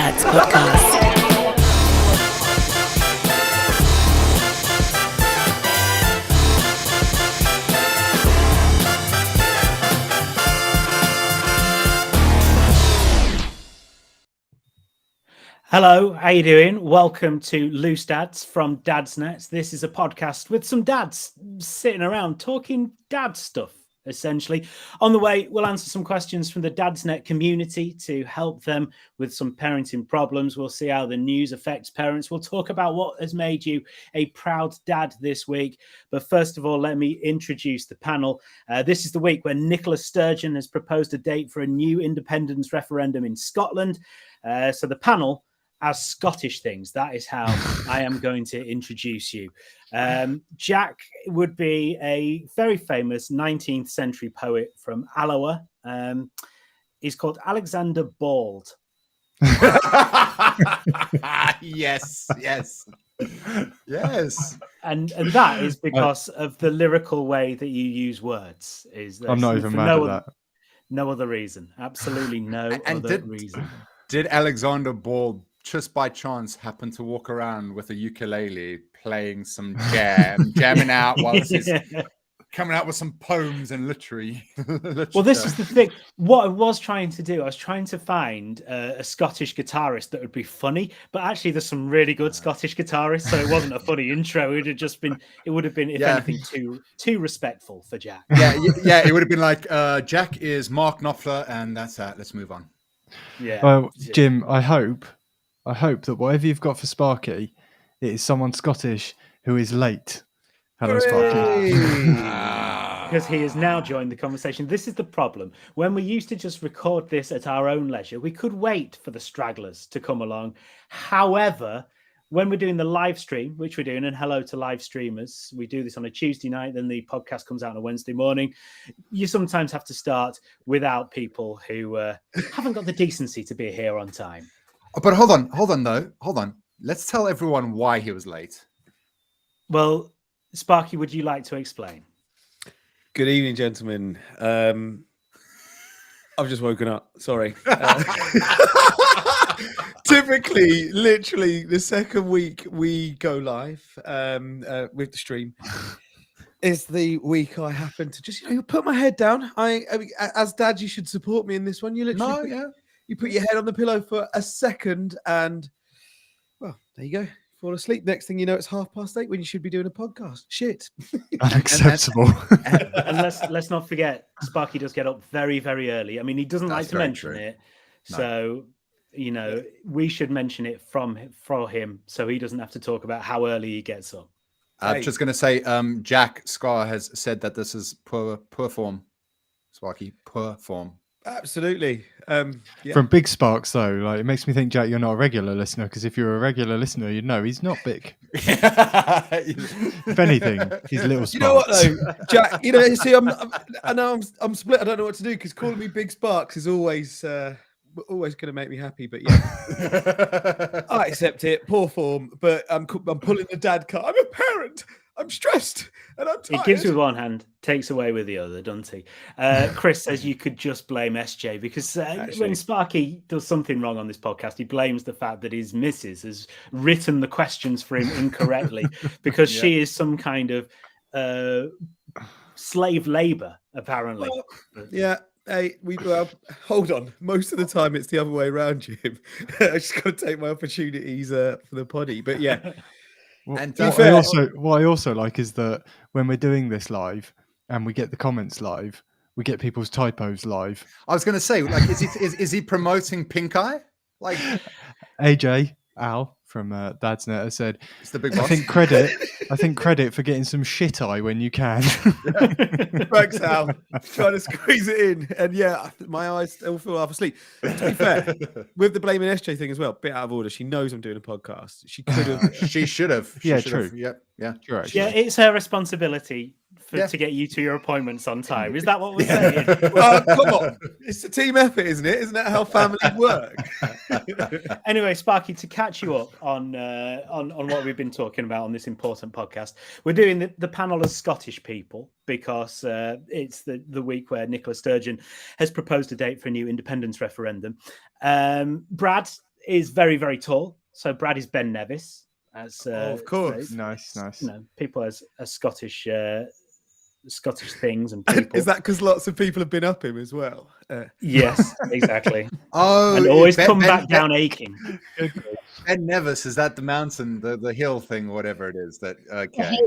Dads podcast. Hello, how you doing? Welcome to Loose Dads from Dad's Nets. This is a podcast with some dads sitting around talking dad stuff, essentially. On the way, we'll answer some questions from the Dad's Net community to help them with some parenting problems. We'll see how the news affects parents. We'll talk about what has made you a proud dad this week. But first of all, let me introduce the panel. This is the week where Nicola Sturgeon has proposed a date for a new independence referendum in Scotland. So the panel, as Scottish things, that is how I am going to introduce you. Jack would be a very famous 19th century poet from Alloa. He's called Alexander Bald. Yes. And that is because of the lyrical way that you use words. I'm not even mad at that. No other reason. Absolutely no other reason. Did Alexander Bald just by chance happen to walk around with a ukulele playing some jamming out while he's coming out with some poems and literature? Well, this is the thing. What I was trying to do, I was trying to find a Scottish guitarist that would be funny, but actually there's some really good Scottish guitarists, so it wasn't a funny intro. It would have been, if anything, too respectful for Jack. Yeah, it would have been like, Jack is Mark Knopfler, and that's that. Let's move on. Yeah. Well, Jim, I hope that whatever you've got for Sparky, it is someone Scottish who is late. Hello, Sparky. Because he has now joined the conversation. This is the problem. When we used to just record this at our own leisure, we could wait for the stragglers to come along. However, when we're doing the live stream, which we're doing, and hello to live streamers, we do this on a Tuesday night, then the podcast comes out on a Wednesday morning. You sometimes have to start without people who haven't got the decency to be here on time. But hold on. Let's tell everyone why he was late. Well, Sparky, would you like to explain? Good evening, gentlemen. I've just woken up. Sorry. Typically, literally, the second week we go live with the stream is the week I happen to just, put my head down. I mean, as dad, you should support me in this one. You literally you put your head on the pillow for a second and, well, there you go. Fall asleep. Next thing you know, it's 8:30 when you should be doing a podcast. Shit. Unacceptable. And let's not forget, Sparky does get up very, very early. I mean, he doesn't like to mention it. No. So, we should mention it for him so he doesn't have to talk about how early he gets up. I'm just going to say, Jack Scar has said that this is poor form. Sparky, poor form. Absolutely. From Big Sparks, though, like it makes me think, Jack, you're not a regular listener, because if you're a regular listener, you'd know he's not big. If anything, he's little Sparks. You know what, though, Jack? See, I'm split. I don't know what to do because calling me Big Sparks is always going to make me happy. But yeah, I accept it. Poor form, but I'm pulling the dad card. I'm a parent. I'm stressed and I'm tired. He gives with one hand, takes away with the other, doesn't he? Chris says you could just blame SJ because when Sparky does something wrong on this podcast, he blames the fact that his missus has written the questions for him incorrectly because she is some kind of slave labor, apparently. Well, hey, hold on. Most of the time, it's the other way around, Jim. I just got to take my opportunities for the poddy. But yeah. And what I also like is that when we're doing this live and we get the comments live, we get people's typos live. I was going to say, like, is he promoting Pink Eye? Like AJ Al from Dad's Net said, it's the big boss. I think credit for getting some shit eye when you can. Thanks, Al. Trying to squeeze it in, and my eyes still feel half asleep. To be fair, with the blaming SJ thing as well, bit out of order. She knows I'm doing a podcast. She could have. She should have. True. Yeah. Sure, it's her responsibility to get you to your appointments on time. Is that what we're saying? Come on, it's a team effort, isn't it? Isn't that how families work? Anyway, Sparky, to catch you up on what we've been talking about on this important podcast, we're doing the panel as Scottish people because it's the week where Nicola Sturgeon has proposed a date for a new independence referendum. Brad is very, very tall. So Brad is Ben Nevis. As of course. Nice. People as Scottish things and people. Is that because lots of people have been up him as well? Yes, exactly. Oh, And always come back down aching. Ben Nevis, is that the mountain, the hill thing, whatever it is? That okay?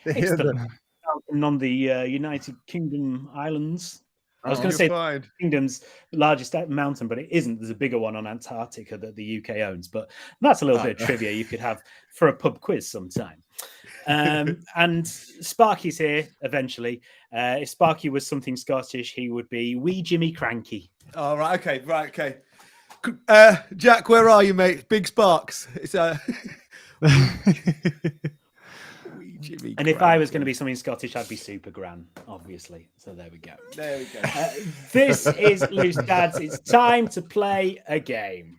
It's the mountain on the United Kingdom islands. I was going to say the kingdom's largest mountain, but it isn't. There's a bigger one on Antarctica that the UK owns. But that's a little bit of trivia you could have for a pub quiz sometime. And Sparky's here eventually. If Sparky was something Scottish, he would be wee Jimmy Cranky. Oh, right, okay. Jack, where are you, mate? Big Sparks. It's Jimmy and if I was going to be something Scottish, I'd be Super Gran, obviously. So there we go. This is Loose Dads. It's time to play a game.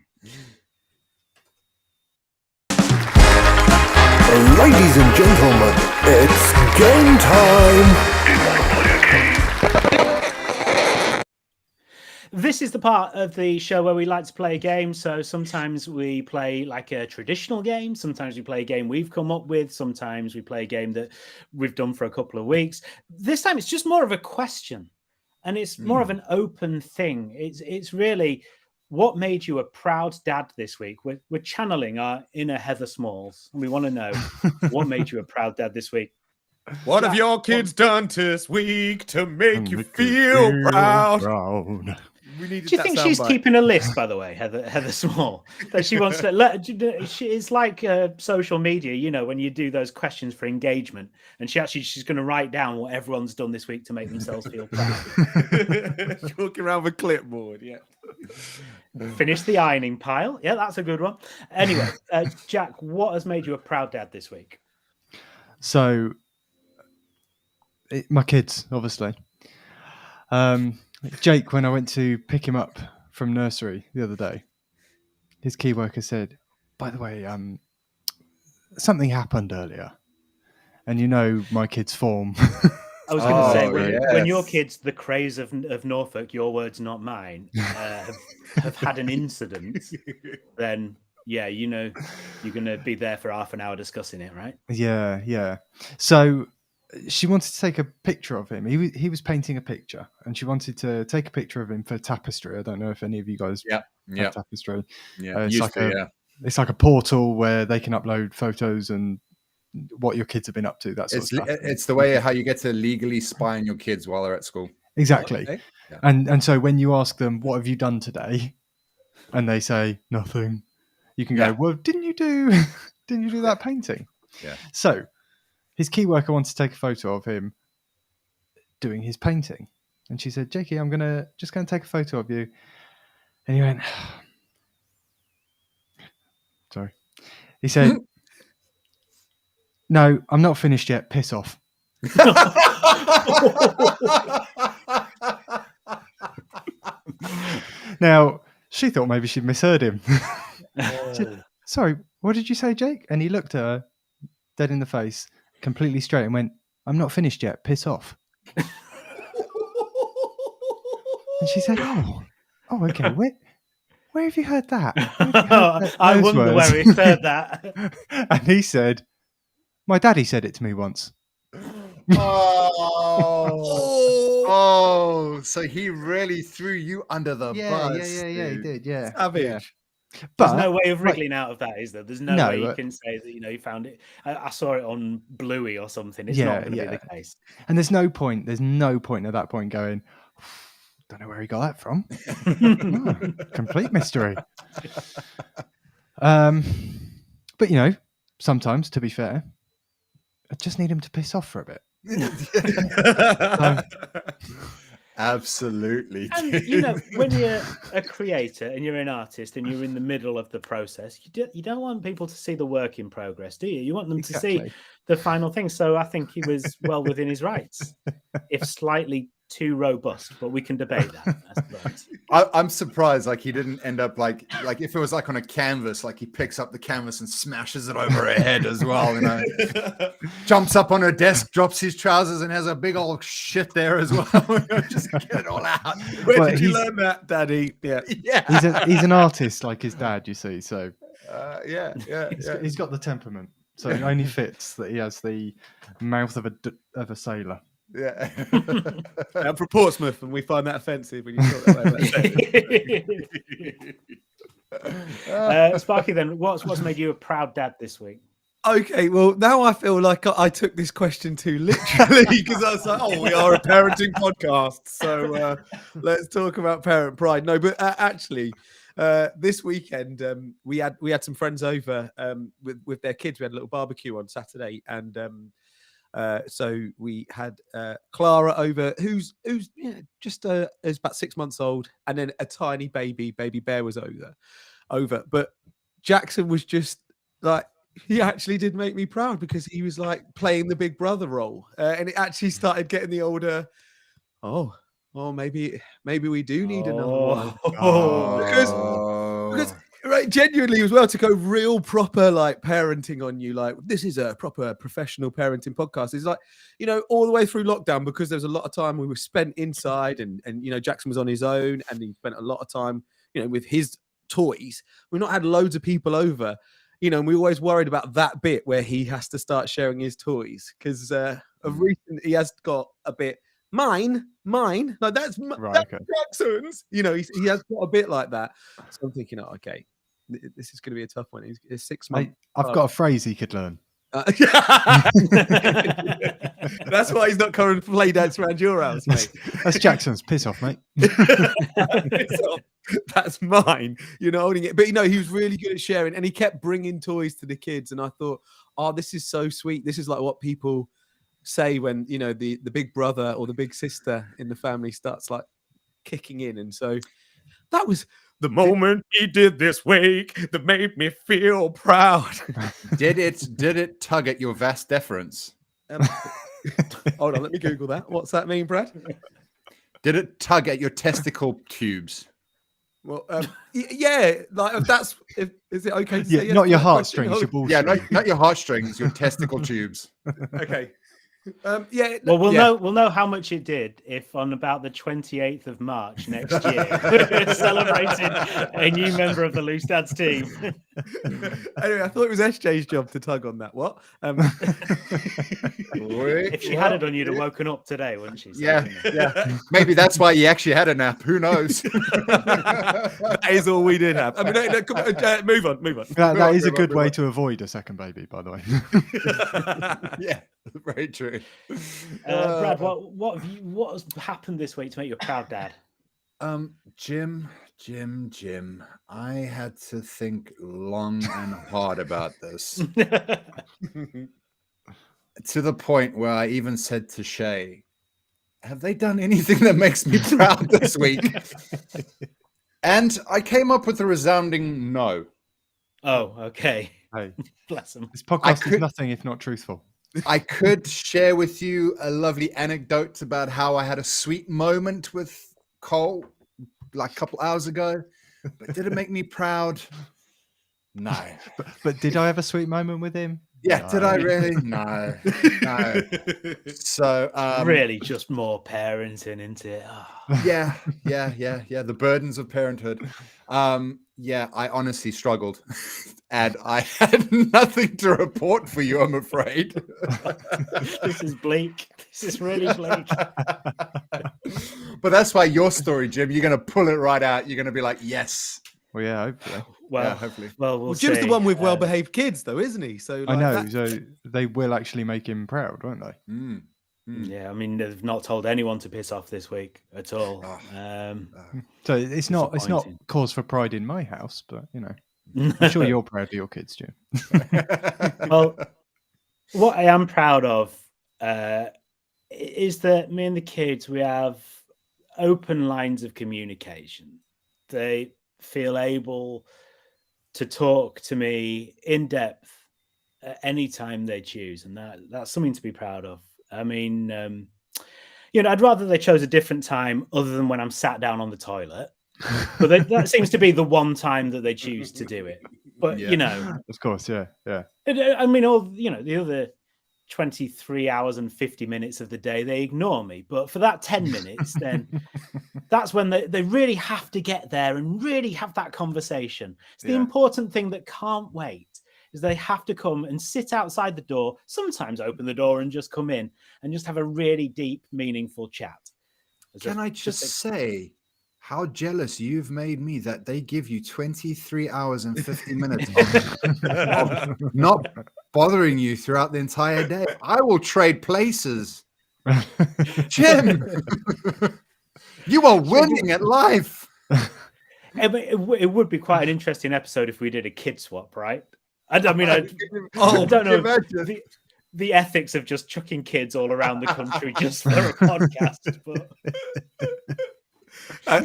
Ladies and gentlemen, it's game time! This is the part of the show where we like to play a game. So sometimes we play like a traditional game. Sometimes we play a game we've come up with. Sometimes we play a game that we've done for a couple of weeks. This time it's just more of a question. And it's more of an open thing. It's really, what made you a proud dad this week? We're channeling our inner Heather Smalls. And we want to know, what made you a proud dad this week? What have your kids done this week to make you feel proud? Do you think she's keeping a list, by the way, Heather Small, that she wants to let? It's like social media, when you do those questions for engagement, and she's going to write down what everyone's done this week to make themselves feel proud. She's walking around with a clipboard, yeah. Finish the ironing pile. Yeah, that's a good one. Anyway, Jack, what has made you a proud dad this week? So, my kids, obviously. Jake, when I went to pick him up from nursery the other day, his key worker said, by the way, something happened earlier. And my kid's form. I was going to say, when your kids, the craze of Norfolk, your words, not mine, have had an incident, then, yeah, you're going to be there for half an hour discussing it, right? Yeah. So she wanted to take a picture of him. He was painting a picture, and she wanted to take a picture of him for Tapestry. I don't know if any of you guys have Tapestry. Yeah, it's like a portal where they can upload photos and what your kids have been up to. That sort of stuff. It's the way how you get to legally spy on your kids while they're at school. Exactly. Okay. Yeah. And so when you ask them, what have you done today? And they say nothing. You can go, well, didn't you do that painting? Yeah. So his key worker wanted to take a photo of him doing his painting. And she said, Jakey, I'm just going to take a photo of you. And he went, sorry. He said, no, I'm not finished yet. Piss off. Now, she thought maybe she'd misheard him. Said, sorry, what did you say, Jake? And he looked at her dead in the face, completely straight, and went, I'm not finished yet. Piss off. And she said, oh, okay. Where have you heard that? I wonder where he heard that. And he said, my daddy said it to me once. Oh, so he really threw you under the bus. Yeah, he did, yeah. Savage. Yeah. There's no way of wriggling out of that, is there? There's no way you can say that, you found it. I saw it on Bluey or something. It's not going to be the case. And there's no point at that point going, don't know where he got that from. Complete mystery. But, sometimes, to be fair, I just need him to piss off for a bit. Absolutely. And when you're a creator and you're an artist and you're in the middle of the process, you don't want people to see the work in progress, do you? You want them to see the final thing. So I think he was well within his rights, if slightly too robust, but we can debate that, I suppose. I'm surprised, like he didn't end up like if it was like on a canvas, like he picks up the canvas and smashes it over her head as well, you know. Jumps up on her desk, drops his trousers, and has a big old shit there as well. Just get it all out. Where did you learn that, Daddy? Yeah. He's an artist like his dad, you see. So He's he's got the temperament. So it only fits that he has the mouth of a sailor. Yeah. I'm from Portsmouth, and we find that offensive when you talk that way. Sparky, then, what's made you a proud dad this week? Okay, well, now I feel like I took this question too literally because I was like, "Oh, we are a parenting podcast, so let's talk about parent pride." No, but actually, this weekend we had some friends over with their kids. We had a little barbecue on Saturday, and so we had Clara over, who's just is about 6 months old, and then a tiny baby Bear was over. But Jackson was just like, he actually did make me proud because he was like playing the big brother role, and it actually started getting the older. Oh, maybe we do need another one. Because right, genuinely as well, to go real proper like parenting on you, like this is a proper professional parenting podcast. It's like, you know, all the way through lockdown, because there was a lot of time we were spent inside, and you know, Jackson was on his own, and he spent a lot of time, you know, with his toys. We've not had loads of people over, you know, and we always worried about that bit where he has to start sharing his toys, because of recent he has got a bit mine, like that's Jackson's, you know, he has got a bit like that. So I'm thinking, oh, okay, this is going to be a tough one. He's 6 months. I've got a phrase he could learn. That's why he's not coming to play dance around your house, mate. That's Jackson's. Piss off, mate. Piss off. That's mine. You're not holding it. But, you know, he was really good at sharing, and he kept bringing toys to the kids. And I thought, oh, this is so sweet. This is like what people say when, you know, the big brother or the big sister in the family starts like kicking in. And so that was the moment he did this week that made me feel proud. Did it tug at your vas deferens? Hold on, let me Google that. What's that mean, Brad? Did it tug at your testicle tubes? Well, yeah, like if that's is it okay to say yes not to your that heartstrings, question? your bullshit. Yeah, not your heartstrings, your testicle tubes. Okay. Well, we'll know how much it did if on about the 28th of March next year we're celebrating a new member of the Loose Dads team. Anyway, I thought it was SJ's job to tug on that. What? If she had it on, you'd have woken up today, wouldn't she? So, Yeah. Maybe that's why you actually had a nap. Who knows? That is all we did have. I mean, no, come on, move on. That is a good way to avoid a second baby, by the way. Yeah, very true. Brad, what's happened this week to make you a proud dad? Jim, I had to think long and hard about this. To the point where I even said to Shay, have they done anything that makes me proud this week? And I came up with a resounding no. Oh, okay. Hey, bless him. This podcast is nothing if not truthful. I could share with you a lovely anecdote about how I had a sweet moment with Cole like a couple hours ago, but did it make me proud? No. But did I have a sweet moment with him? Yeah, No. did I really? No. So Really just more parenting, isn't it? Oh. Yeah. The burdens of parenthood. Yeah, I honestly struggled. And I had nothing to report for you, I'm afraid. This is bleak. This is really bleak. But that's why your story, Jim, you're going to pull it right out. You're going to be like, yes. Well, yeah, hopefully. Well, Yeah, hopefully. Well, Jim's see. the one with well-behaved kids, though, isn't he? So I know. that- So they will actually make him proud, won't they? Yeah, I mean, they've not told anyone to piss off this week at all. So it's not Disappointing. cause for pride in my house, but you know, I'm sure you're proud of your kids, Jim. Well, what I am proud of is that me and the kids, we have open lines of communication. They feel able to talk to me in depth at any time they choose, and that's something to be proud of. I mean, You know, I'd rather they chose a different time other than when I'm sat down on the toilet. But that seems to be the one time that they choose to do it. But, Yeah. you know, Of course, yeah. I mean, the other 23 hours and 50 minutes of the day, they ignore me. But for that 10 minutes, then that's when they really have to get there and really have that conversation. It's the important thing that can't wait. Is they have to come and sit outside the door, sometimes open the door and just come in and just have a really deep, meaneful chat. Can I just say how jealous you've made me that they give you 23 hours and 50 minutes of not bothering you throughout the entire day? I will trade places. Jim, you are winning at life. It would be quite an interesting episode if we did a kid swap, right? I mean, I don't know the ethics of just chucking kids all around the country just for a podcast. But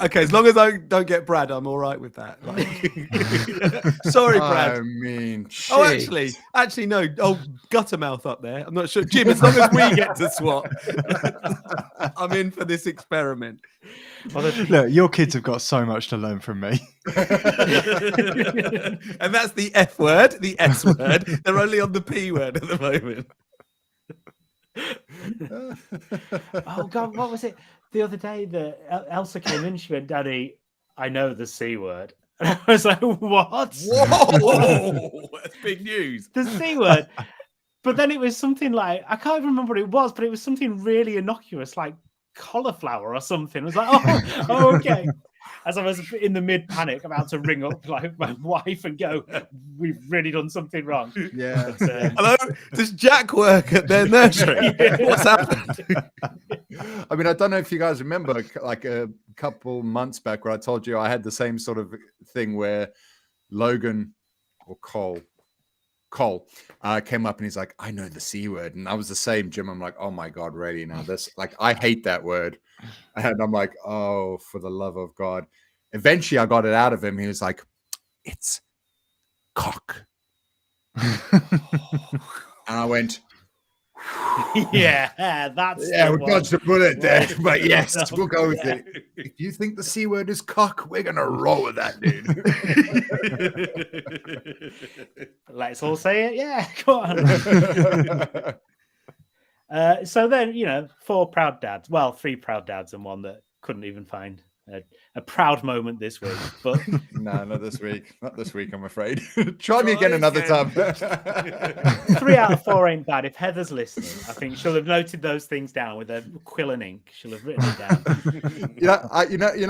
okay, as long as I don't get Brad, I'm all right with that. Like... Sorry, Brad. I mean, actually, no. Oh, guttermouth up there. I'm not sure, Jim. As long as we get to swap, I'm in for this experiment. Look, your kids have got so much to learn from me. And that's the F word, the S word. They're only on the P word at the moment. oh God, what was it? The other day that Elsa came in, she went, "Daddy, I know the C word." And I was like, "What? Whoa, that's big news." The C word. But then it was something like, I can't even remember what it was, but it was something really innocuous, like cauliflower or something. I was like, oh, okay. As I was in the mid-panic about to ring up like my wife and go, "We've really done something wrong." Yeah. But, Hello, does Jack work at their nursery? What's happened? I mean, I don't know if you guys remember, like a couple months back, where I told you I had the same sort of thing where Logan or Cole came up and he's like, "I know the C word," and I was the same, Jim. I'm like, "Oh my God, really now? This, like, I hate that word," and I'm like, "Oh, for the love of God!" Eventually, I got it out of him. He was like, "It's cock," and I went, yeah, that's we dodged a bullet there, but yes, we'll go with it. If you think the C word is cock, we're gonna roll with that, dude. Let's all say it. Yeah, come on. So then, 4 proud dads. Well, 3 proud dads and one that couldn't even find a proud moment this week. But no, not this week. Not this week, I'm afraid. Try me again another time. 3 out of 4 ain't bad. If Heather's listening, I think she'll have noted those things down with a quill and ink. She'll have written it down.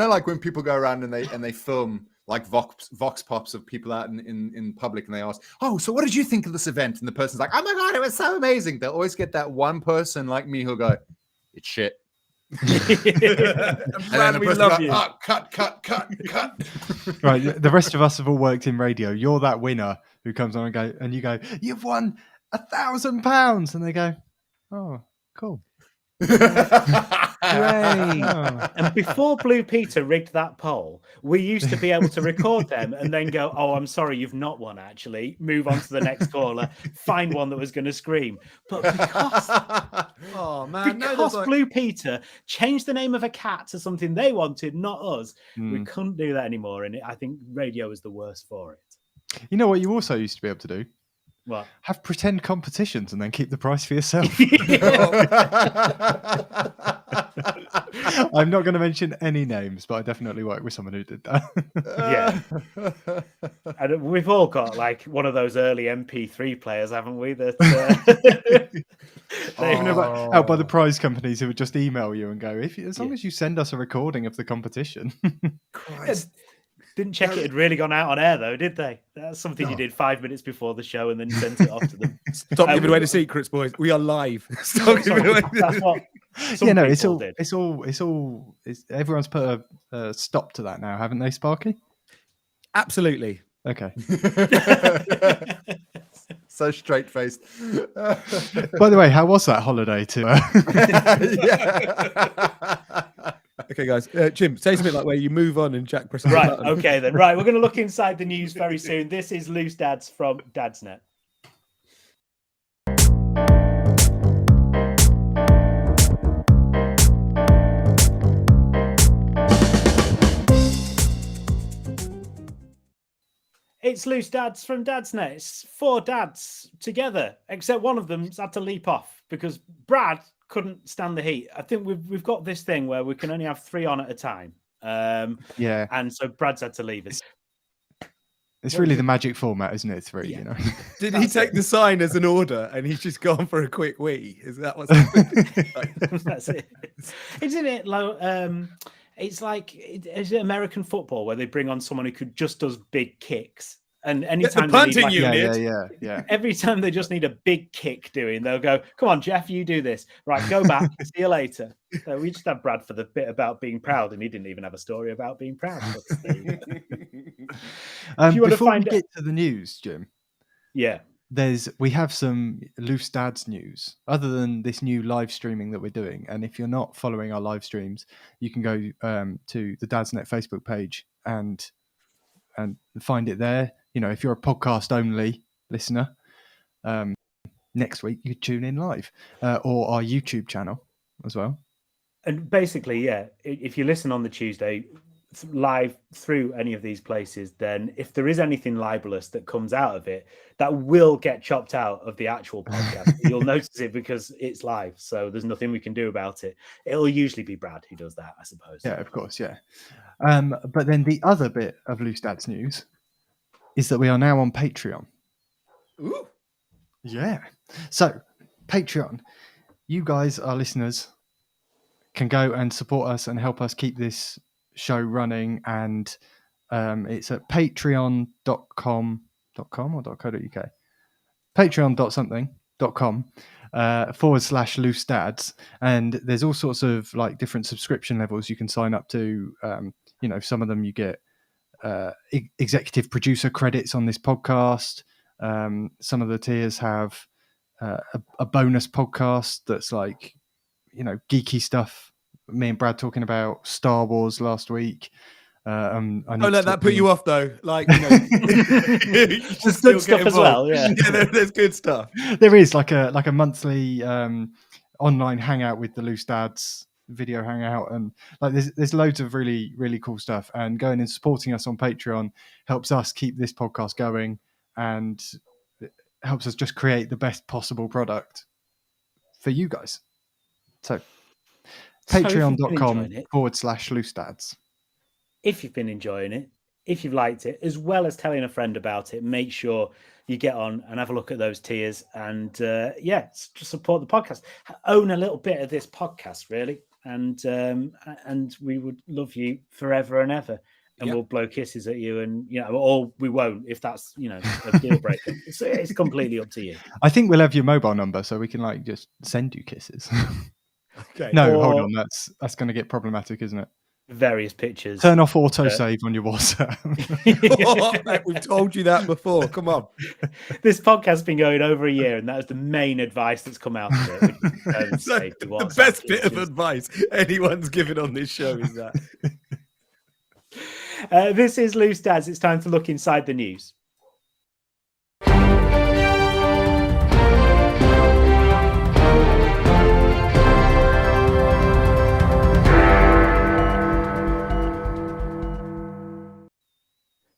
Like when people go around and they film like vox pops of people out in public, and they ask, "Oh, so what did you think of this event?" And the person's like, "Oh my God, it was so amazing." They'll always get that one person like me who'll go, "It's shit." And then the person like, "Oh, cut. Right, the rest of us have all worked in radio. You're that winner who comes on and you go, "You've won £1,000," and they go, "Oh, cool." Great. And before Blue Peter rigged that poll, we used to be able to record them and then go, "Oh, I'm sorry, you've not won, actually. Move on to the next caller. Find one that was going to scream." But because Blue Peter changed the name of a cat to something they wanted, not us, we couldn't do that anymore. And I think radio is the worst for it. You know what you also used to be able to do? What? Have pretend competitions and then keep the price for yourself. I'm not going to mention any names, but I definitely worked with someone who did that. Yeah. And we've all got like one of those early MP3 players, haven't we? That out by the prize companies who would just email you and go, as long as you send us a recording of the competition. Christ. Didn't check it had really gone out on air, though, did they? That's something you did 5 minutes before the show and then sent it off to them. Stop giving away the secrets, boys. We are live. Stop giving away. That's what everyone's put a stop to that now, haven't they, Sparky? Absolutely. Okay. So straight-faced. By the way, how was that holiday too? Okay, guys. Jim, say something like where you move on and Jack presses right. the button. Okay, then. Right, we're going to look inside the news very soon. This is Loose Dads from Dadsnet. It's Loose Dads from Dadsnet. It's 4 dads together, except one of them's had to leap off because Brad couldn't stand the heat. I think we've got this thing where we can only have 3 on at a time. Yeah, And so Brad's had to leave us. it's really the magic format, isn't it? 3, Yeah. you know. Did he take the sign as an order and he's just gone for a quick wee? Is that what's happening? That's it. Isn't it low? It's like, is it American football where they bring on someone who just does big kicks? And anytime they need, punting like, unit. Yeah. every time they just need a big kick doing, they'll go, "Come on, Jeff, you do this. Right, go back. See you later." So we just had Brad for the bit about being proud, and he didn't even have a story about being proud. But there you go. you wanna Before we find- get to the news, Jim, Yeah. we have some Loose Dads news other than this new live streaming that we're doing. And if you're not following our live streams, you can go to the Dadsnet Facebook page and find it there. You know, if you're a podcast only listener, next week you tune in live, or our YouTube channel as well. And basically, yeah, if you listen on the Tuesday live through any of these places, then if there is anything libelous that comes out of it, that will get chopped out of the actual podcast. You'll notice it because it's live, so there's nothing we can do about it. It'll usually be Brad who does that, I suppose. Yeah, of course, yeah. But then the other bit of Loose Dads news is that we are now on Patreon. Ooh. Yeah. So, Patreon, you guys, our listeners, can go and support us and help us keep this show running. And it's at patreon.com or .co.uk. Patreon.something.com /Loose Dads. And there's all sorts of like different subscription levels you can sign up to. You know, some of them you get executive producer credits on this podcast. Some of the tiers have a bonus podcast that's like, you know, geeky stuff. Me and Brad talking about Star Wars last week. Don't let that put you off, though. Like, you know, There's good stuff as well. Yeah, there's good stuff. There is like a monthly online hangout with the Loose Dads video hangout, and like there's loads of really, really cool stuff. And going and supporting us on Patreon helps us keep this podcast going, and it helps us just create the best possible product for you guys. So patreon.com /Loose Dads. If you've been enjoying it, if you've liked it, as well as telling a friend about it, make sure you get on and have a look at those tiers and just support the podcast. Own a little bit of this podcast, really, and we would love you forever and ever. And we'll blow kisses at you, and or we won't if that's a deal breaker. It's completely up to you. I think we'll have your mobile number so we can like just send you kisses. Okay. No, hold on. That's going to get problematic, isn't it? Various pictures. Turn off autosave on your WhatsApp. We've told you that before. Come on. This podcast's been going over a year, and that is the main advice that's come out of it. The best bit of advice anyone's given on this show is that. This is Loose Dads. It's time to look inside the news.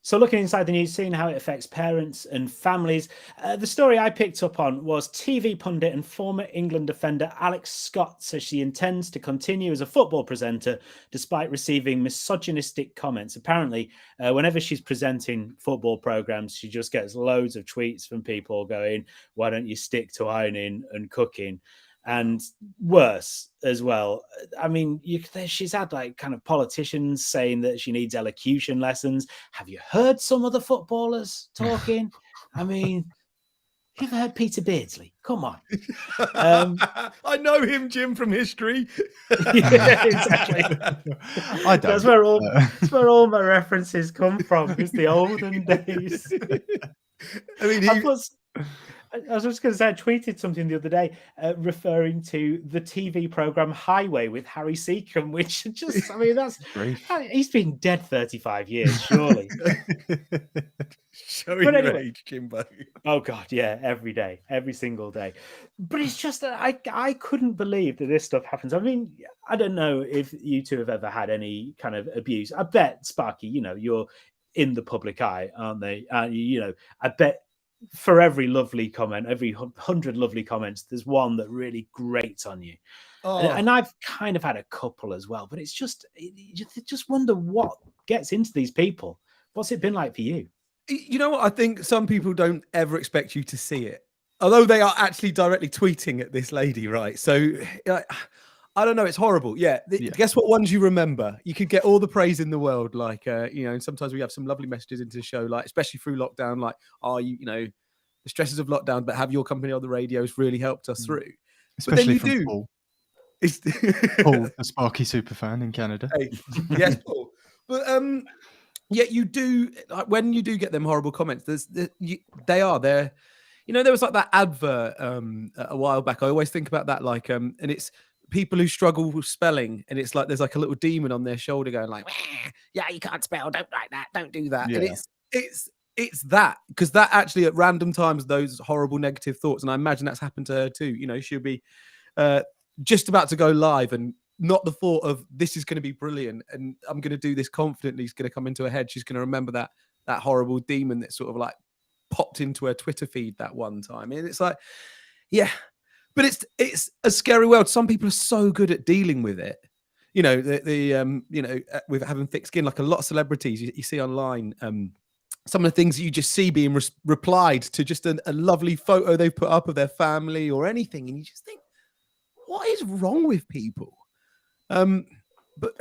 So looking inside the news, seeing how it affects parents and families. The story I picked up on was TV pundit and former England defender Alex Scott says she intends to continue as a football presenter despite receiving misogynistic comments. Apparently, whenever she's presenting football programs, she just gets loads of tweets from people going, "Why don't you stick to ironing and cooking?" And worse as well. I mean, she's had like kind of politicians saying that she needs elocution lessons. Have you heard some of the footballers talking? I mean, you ever heard Peter Beardsley? Come on. I know him, Jim, from history. Yeah, exactly. I don't. That's where all my references come from. It's the olden days. I mean, I was just going to say, I tweeted something the other day referring to the TV program Highway with Harry Seacombe, which just, I mean, he's been dead 35 years, surely. Showing your age, Jimbo. Oh, God, yeah, every day, every single day. But it's just that I couldn't believe that this stuff happens. I mean, I don't know if you two have ever had any kind of abuse. I bet, Sparky, you're in the public eye, aren't they? You know, I bet for every lovely comment, every 100 lovely comments, there's one that really grates on you. And I've kind of had a couple as well, but it's just, you just wonder what gets into these people. What's it been like for you? You know what? I think some people don't ever expect you to see it, although they are actually directly tweeting at this lady, right? So I don't know. It's horrible. Yeah. Guess what ones you remember? You could get all the praise in the world. Like, you know, and sometimes we have some lovely messages into the show, like, especially through lockdown, like, you know, the stresses of lockdown, but have your company on the radio has really helped us through. Especially but then you do. Paul. It's Paul, the Sparky superfan in Canada. Hey, yes, Paul. But yeah, you do. Like, when you do get them horrible comments, they are there. You know, there was like that advert a while back. I always think about that, like, and it's people who struggle with spelling, and it's like there's like a little demon on their shoulder going like, "Yeah, you can't spell. Don't write that. Don't do that." Yeah. And it's that, because that actually at random times, those horrible negative thoughts, and I imagine that's happened to her too. You know, she'll be just about to go live, and not the thought of this is going to be brilliant and I'm going to do this confidently is going to come into her head. She's going to remember that horrible demon that sort of like popped into her Twitter feed that one time. And it's like, yeah, but it's a scary world. Some people are so good at dealing with it. You know, you know, with having thick skin, like a lot of celebrities you see online, some of the things that you just see being replied to just a lovely photo they've put up of their family or anything. And you just think, what is wrong with people? But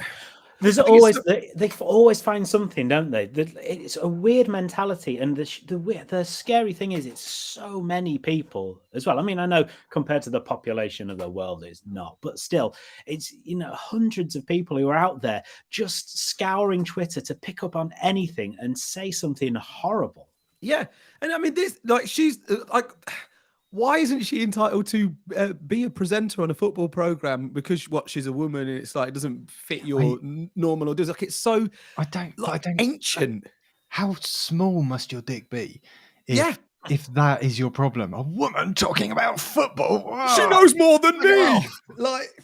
there's always they always find something, don't they? It's a weird mentality, and the scary thing is it's so many people as well. I mean, I know compared to the population of the world, it's not, but still, it's, you know, hundreds of people who are out there just scouring Twitter to pick up on anything and say something horrible. Yeah, and I mean, this, like, she's like, why isn't she entitled to be a presenter on a football program because she's a woman and it's like it doesn't fit your normal, or does, like, it's so I don't ancient. How small must your dick be? If that is your problem, a woman talking about football, she knows more than me. Like,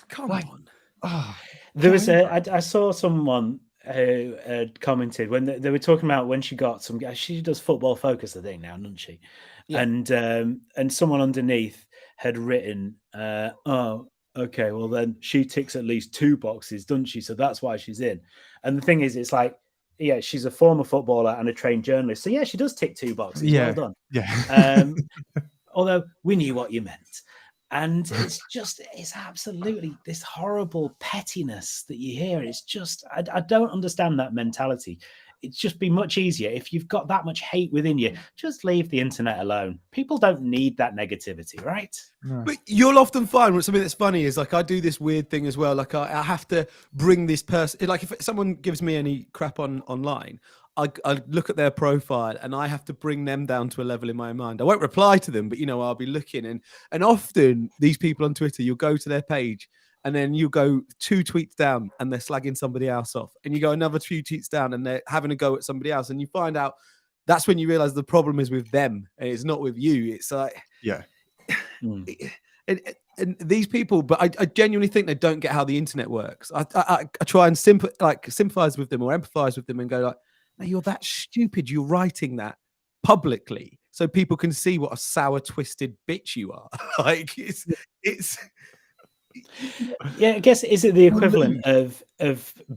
come on. Oh, there was I saw someone who commented when they were talking about when she got she does Football Focus, I think now, doesn't she? Yeah. And someone underneath had written, oh, okay, well then she ticks at least 2 boxes, doesn't she? So that's why she's in. And the thing is, it's like, yeah, she's a former footballer and a trained journalist. So yeah, she does tick 2 boxes. Yeah. Well done. Yeah. Although we knew what you meant. And it's absolutely this horrible pettiness that you hear. It's just, I don't understand that mentality. It'd just be much easier if you've got that much hate within you. Just leave the internet alone. People don't need that negativity, right? No. But you'll often find something that's funny is, like, I do this weird thing as well. Like, I have to bring this person, like, if someone gives me any crap online, I look at their profile and I have to bring them down to a level in my mind. I won't reply to them, but, you know, I'll be looking, and often these people on Twitter, you'll go to their page and then you go 2 tweets down and they're slagging somebody else off, and you go another 2 tweets down and they're having a go at somebody else, and you find out that's when you realize the problem is with them and it's not with you. It's like, yeah. And these people, but I genuinely think they don't get how the internet works. I try and sympathize with them or empathize with them and go like, no, you're that stupid. You're writing that publicly so people can see what a sour, twisted bitch you are. Like, it's. Yeah, I guess, is it the equivalent of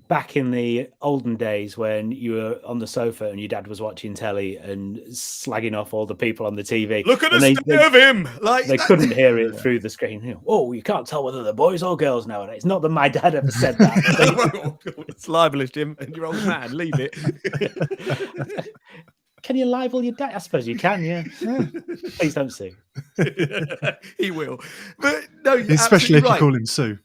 back in the olden days when you were on the sofa and your dad was watching telly and slagging off all the people on the TV? Look at the state of him! Like, they couldn't hear it through the screen. You know, oh, you can't tell whether they're boys or girls nowadays. Not that my dad ever said that. It's libelous, Jim, and you're old man. Leave it. Can you libel your dad? I suppose you can, yeah. Please don't sue. He will. But no, especially if right. you call him Sue.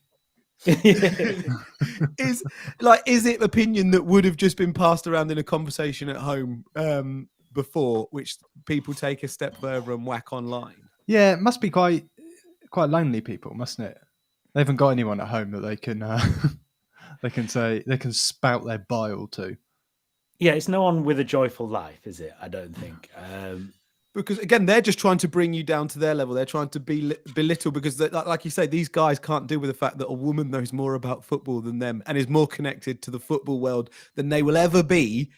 Is it opinion that would have just been passed around in a conversation at home before, which people take a step further and whack online? Yeah, it must be quite lonely people, mustn't it? They haven't got anyone at home that they can they can spout their bile to. Yeah, it's no one with a joyful life, is it? I don't think. Because, again, they're just trying to bring you down to their level. They're trying to belittle because, like you say, these guys can't deal with the fact that a woman knows more about football than them and is more connected to the football world than they will ever be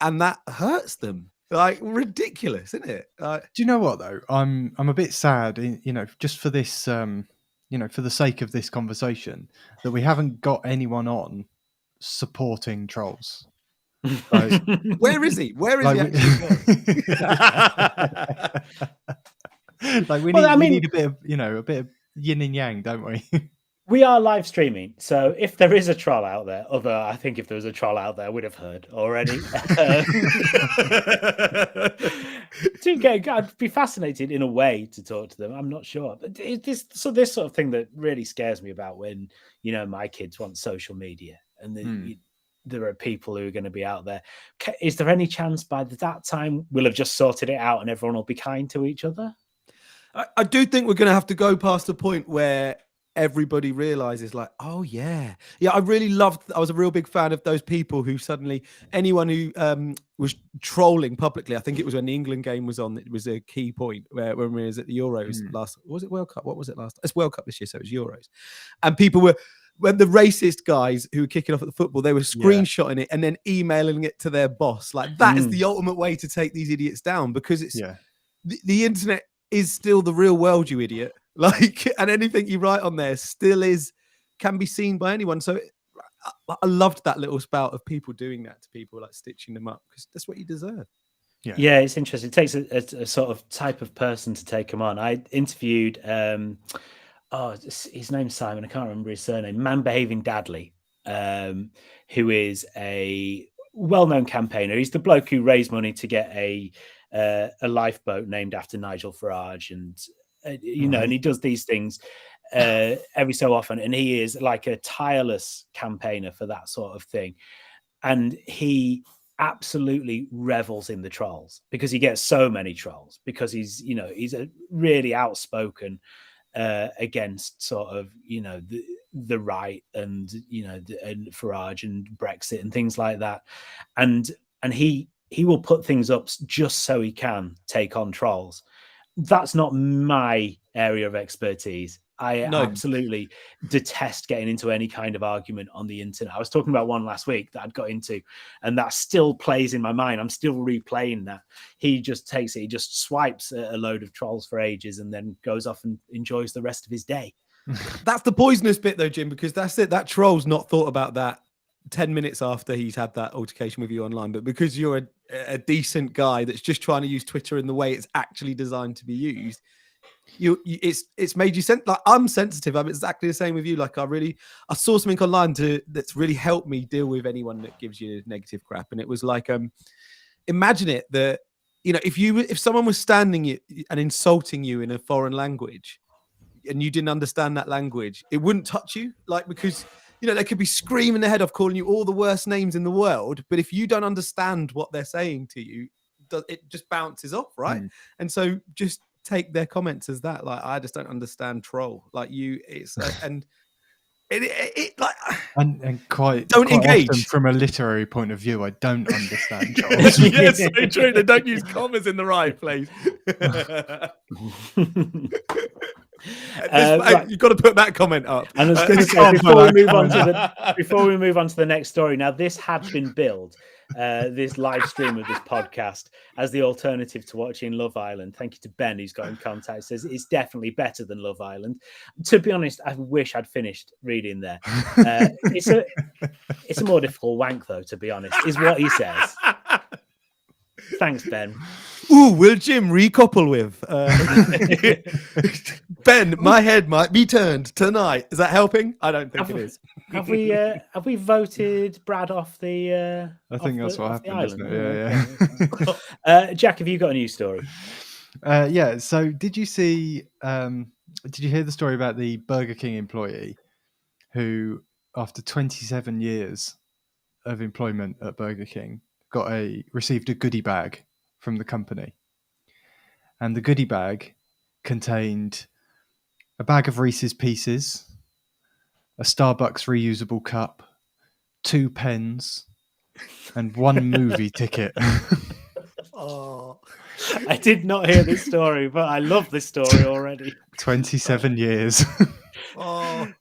and that hurts them. Like, ridiculous, isn't it? Do you know what though? I'm a bit sad, just for this, for the sake of this conversation, that we haven't got anyone on supporting trolls. Like, Where is he? Where is like he actually? like we Well, need a bit of yin and yang, don't we? We are live streaming, so if there is a troll out there, I think if there was a troll out there, we'd have heard already. I'd be fascinated in a way to talk to them. I'm not sure, but this sort of thing that really scares me about when my kids want social media, and there are people who are going to be out there. Is there any chance by that time we'll have just sorted it out and everyone will be kind to each other? I do think we're going to have to go past the point where everybody realizes, like, oh yeah. I was a real big fan of those people who suddenly, anyone who was trolling publicly, I think it was when the England game was on, it was a key point when we was at the Euros was it World Cup? What was it last? It's World Cup this year, so it was Euros. And people were, when the racist guys who were kicking off at the football, they were screenshotting it and then emailing it to their boss. Like, that is the ultimate way to take these idiots down, because it's the internet is still the real world, you idiot. Like, and anything you write on there still can be seen by anyone. So I loved that little spout of people doing that to people, like stitching them up, because that's what you deserve. Yeah, it's interesting. It takes a sort of type of person to take them on. I interviewed, his name's Simon. I can't remember his surname. Man Behaving Dadly, who is a well-known campaigner. He's the bloke who raised money to get a lifeboat named after Nigel Farage, and and he does these things every so often, and he is like a tireless campaigner for that sort of thing. And he absolutely revels in the trolls, because he gets so many trolls, because he's a really outspoken against sort of the right, and and Farage and Brexit and things like that, and he will put things up just so he can take on trolls. That's not my area of expertise. I absolutely detest getting into any kind of argument on the internet. I was talking about one last week that I'd got into, and that still plays in my mind. I'm still replaying that. He just takes it, he just swipes a load of trolls for ages and then goes off and enjoys the rest of his day. That's the poisonous bit though, Jim, because that's it. That troll's not thought about that 10 minutes after he's had that altercation with you online, but because you're a decent guy that's just trying to use Twitter in the way it's actually designed to be used, it's made you like, I'm sensitive. I'm exactly the same with you. Like, I saw something online that's really helped me deal with anyone that gives you negative crap, and it was like, imagine it that if someone was standing and insulting you in a foreign language and you didn't understand that language, it wouldn't touch you, like, because they could be screaming their head off, calling you all the worst names in the world. But if you don't understand what they're saying to you, it just bounces off, right? And so just take their comments as that. Like, I just don't understand troll. Like, it's and quite don't engage. Often from a literary point of view, I don't understand trolls. Yeah, so true. They don't use commas in the right place. Right. You've got to put that comment up. And I was going to say, before we move on to the next story. Now, this had been billed, this live stream of this podcast, as the alternative to watching Love Island. Thank you to Ben, who's got in contact. Says it's definitely better than Love Island. To be honest, I wish I'd finished reading there. It's a more difficult wank, though. To be honest, is what he says. Thanks, Ben. Ooh, will Jim recouple with Ben? My head might be turned tonight. Is that helping? I don't think it is. Have we voted Brad off the? I think that's what happened, isn't it? Yeah. Jack, have you got a news story? Yeah. So, did you see? Did you hear the story about the Burger King employee who, after 27 years of employment at Burger King, received a goodie bag from the company, and the goodie bag contained a bag of Reese's Pieces, a Starbucks reusable cup, 2 pens, and 1 movie ticket. Oh, I did not hear this story, but I love this story already. 27 years. Oh,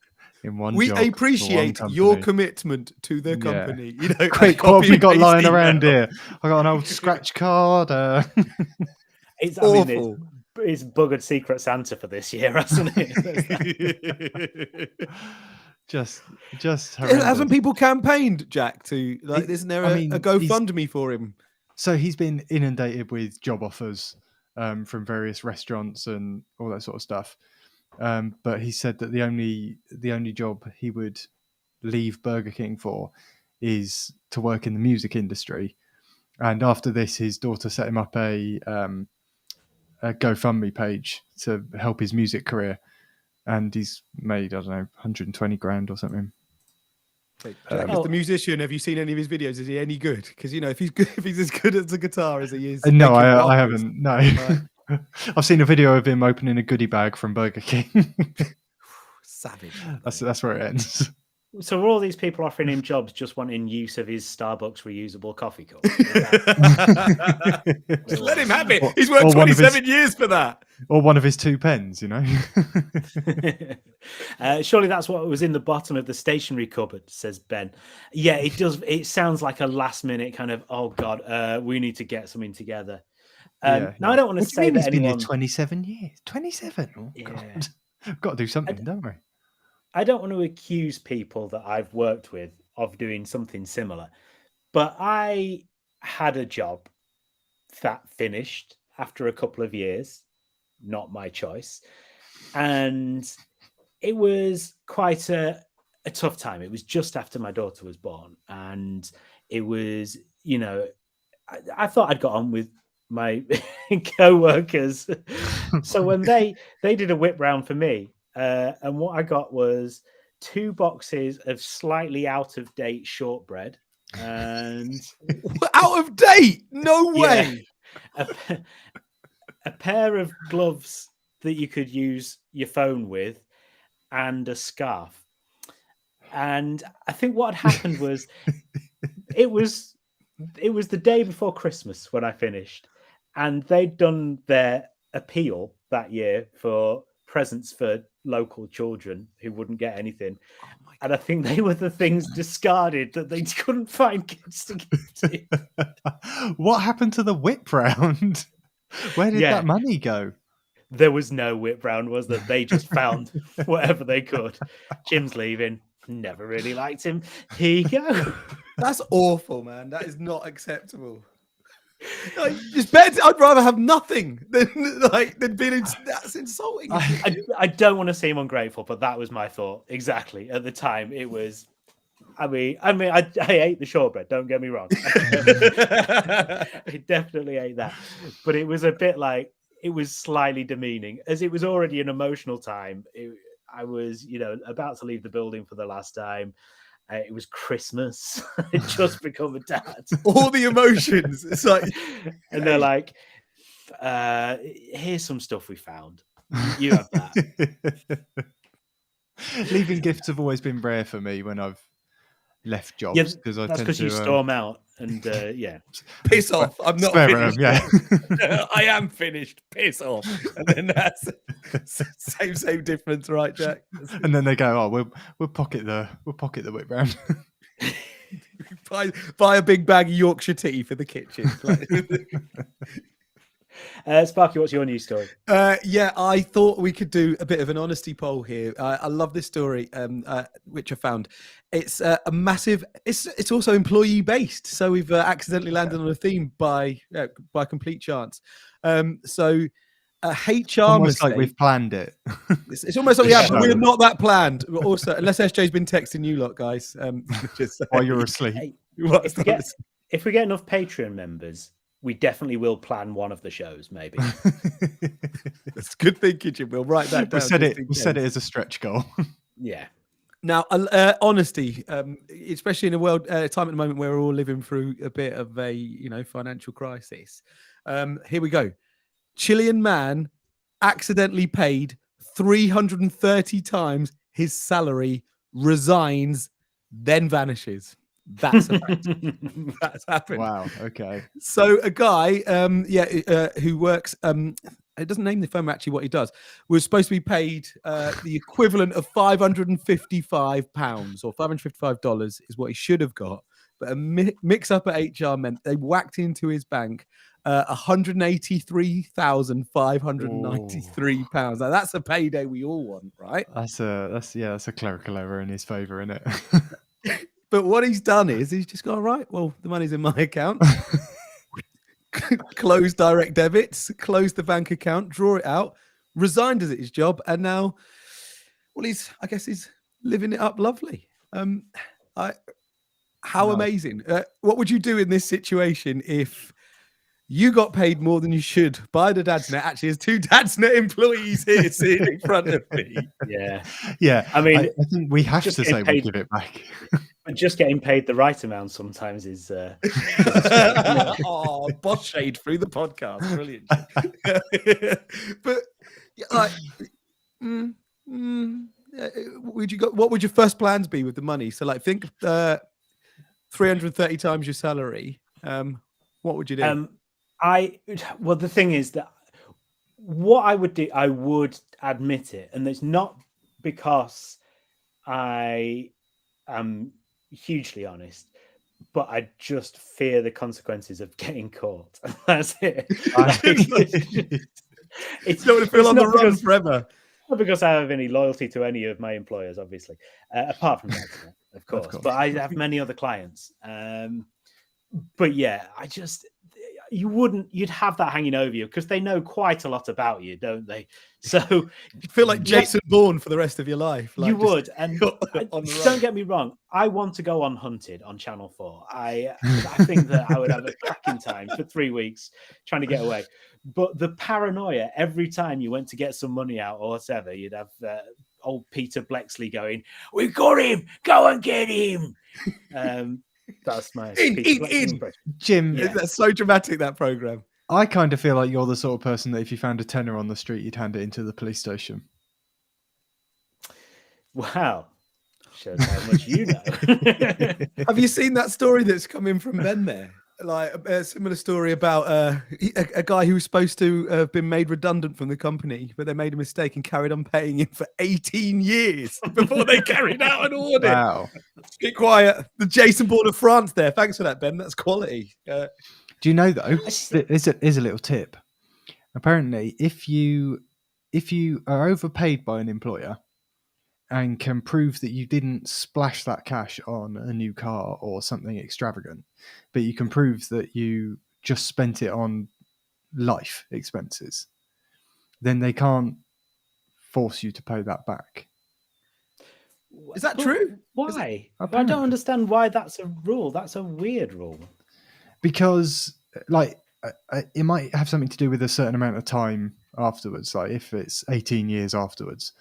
in one We job for one appreciate your company. commitment to the Yeah. company. You know, Quick, what have we got lying around here? I got an old scratch card. It's Awful. it's buggered Secret Santa for this year, hasn't it? just horrendous. Hasn't people campaigned, Jack, to like? Isn't there a he's- GoFundMe for him? So he's been inundated with job offers from various restaurants and all that sort of stuff. But he said that the only job he would leave Burger King for is to work in the music industry. And after this, his daughter set him up a GoFundMe page to help his music career, and he's made, I don't know, 120 grand or something. Jack, as the musician, have you seen any of his videos? Is he any good? Because you know, if he's as good at the guitar as he is. No, making I rappers. haven't. No, I've seen a video of him opening a goodie bag from Burger King. Savage. That's where it ends. So were all these people offering him jobs just wanting use of his Starbucks reusable coffee cup? Just let him have it. Or- He's or worked one of his- 27 years for that. Or one of his 2 pens, you know. Surely that's what was in the bottom of the stationery cupboard, says Ben. Yeah, it does. It sounds like a last minute kind of, oh God, we need to get something together. Now, I don't want to What do you say mean that he's been here anyone... 27 years. 27? Oh, Yeah. God. We've got to do something, don't we? I don't want to accuse people that I've worked with of doing something similar, but I had a job that finished after a couple of years, not my choice. And it was quite a tough time. It was just after my daughter was born. And it was, you know, I thought I'd got on with my co-workers. So when they did a whip round for me, and what I got was 2 boxes of slightly out of date shortbread and Out of date? No Yeah. way. a pair of gloves that you could use your phone with and a scarf. And I think what had happened was it was the day before Christmas when I finished, and they'd done their appeal that year for presents for local children who wouldn't get anything. And I think they were the things discarded that they couldn't find kids to give to. What happened to the whip round? Where did Yeah. that money go? There was no whip round, was there? They just found whatever they could. Jim's leaving. Never really liked him. Here you go. That's awful, man. That is not acceptable. Like, it's better. I'd rather have nothing than being. That's insulting. I don't want to seem ungrateful, but that was my thought. Exactly. At the time, it was. I ate the shortbread. Don't get me wrong. I definitely ate that, but it was a bit like it was slightly demeaning, as it was already an emotional time. I was, about to leave the building for the last time. It was Christmas. I'd just become a dad. All the emotions. It's like, and they're like, "Here's some stuff we found. You have that." Leaving gifts have always been rare for me when I've left jobs, Yeah, because I that's tend because to you storm out and yeah. piss off. I'm not spare room, finished. yeah. I am finished. Piss off. And then that's same difference, right, Jack? And then they go, "Oh, we'll pocket the whip round." buy a big bag of Yorkshire tea for the kitchen. Sparky, what's your news story? Yeah, I thought we could do a bit of an honesty poll here. I love this story, which I found. It's a massive. It's also employee based, so we've accidentally landed on a theme by complete chance. So HR Almost mistake. like we've planned it. It's almost like we have. Yeah. We're not that planned. But also, unless SJ's been texting you lot, guys. Just While you're asleep. Hey, What's if we get enough Patreon members, we definitely will plan one of the shows. Maybe. That's good thinking, Jim. We'll write that down. We set it as a stretch goal. Yeah. Now, honesty, especially in a time at the moment where we're all living through a bit of a financial crisis. Here we go. Chilean man accidentally paid 330 times his salary, resigns, then vanishes. That's a fact. That's happened. Wow. Okay. So a guy, who works it doesn't name the firm actually what he does, was supposed to be paid the equivalent of £555 or $555 is what he should have got. But a mix up at HR meant they whacked into his bank £183,593. Now that's a payday we all want, right? That's a clerical error in his favour, isn't it? But what he's done is he's just gone, right, well, the money's in my account. Close direct debits, close the bank account, draw it out, resigned as his job, and now, well, he's living it up lovely. How amazing. What would you do in this situation if you got paid more than you should by the Dadsnet? Actually, there's 2 Dadsnet employees here sitting in front of me. Yeah. I mean, I think we have to just say getting we paid- give it back. But just getting paid the right amount sometimes is. Oh, boss shade through the podcast. Brilliant. But like, what would your first plans be with the money? So like, think 330 times your salary. What would you do? Well, the thing is that what I would do, I would admit it, and it's not because I am hugely honest, but I just fear the consequences of getting caught. That's it. It's not going to feel on the run forever. Not because I have any loyalty to any of my employers, obviously, apart from that, of course. But I have many other clients. But yeah, you'd have that hanging over you because they know quite a lot about you, don't they? So you feel like Jason Bourne for the rest of your life. Like you would. And don't get me wrong, I want to go unhunted on Channel 4. I think that I would have a cracking time for 3 weeks trying to get away. But the paranoia every time you went to get some money out or whatever, you'd have old Peter Blexley going, "We got him! Go and get him!" That's my in. Jim. Yeah. That's so dramatic, that program. I kind of feel like you're the sort of person that if you found a tenner on the street, you'd hand it into the police station. Wow. Shows how much you know. Have you seen that story that's come in from Ben there? Like a similar story about a guy who was supposed to have been made redundant from the company, but they made a mistake and carried on paying him for 18 years before they carried out an audit. Wow. Get quiet. The Jason Bourne of France there. Thanks for that, Ben. That's quality. Do you know, though, here's a little tip. Apparently, if you are overpaid by an employer and can prove that you didn't splash that cash on a new car or something extravagant, but you can prove that you just spent it on life expenses, then they can't force you to pay that back. Is that true? Why? I don't understand why that's a rule. That's a weird rule. Because, like, it might have something to do with a certain amount of time afterwards. Like, if it's 18 years afterwards,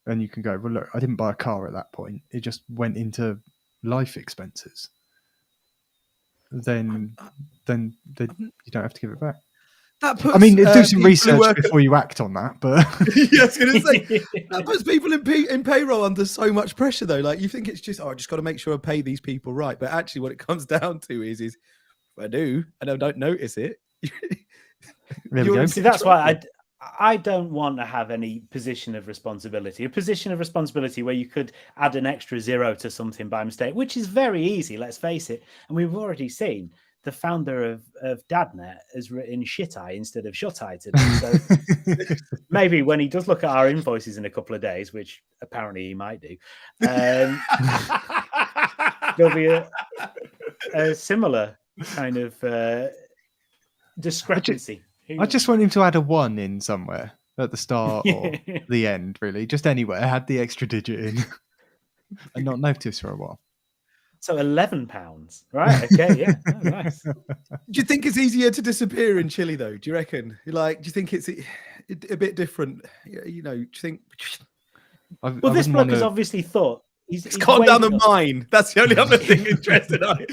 and you can go, well, look, I didn't buy a car at that point. It just went into life expenses. Then you don't have to give it back. That puts, I mean, do some research before you act on that. But yeah, I was going to say that puts people in payroll under so much pressure, though. Like, you think it's just, I just got to make sure I pay these people right. But actually, what it comes down to is if I do and I don't notice it. There we go. See, that's why I don't want to have any position of responsibility. A position of responsibility where you could add an extra 0 to something by mistake, which is very easy, let's face it. And we've already seen the founder of Dadnet has written shit-eye instead of shut-eye today. So maybe when he does look at our invoices in a couple of days, which apparently he might do, there'll be a similar kind of discrepancy. I just want him to add a 1 in somewhere at the start or the end, really. Just anywhere. Add the extra digit in and not notice for a while. So £11, right? Okay, yeah, nice. Do you think it's easier to disappear in Chile, though? Do you reckon? Like, do you think it's a bit different? You know, do you think? Well, this bloke has obviously thought he's gone down the mine. That's the only other thing interesting. Like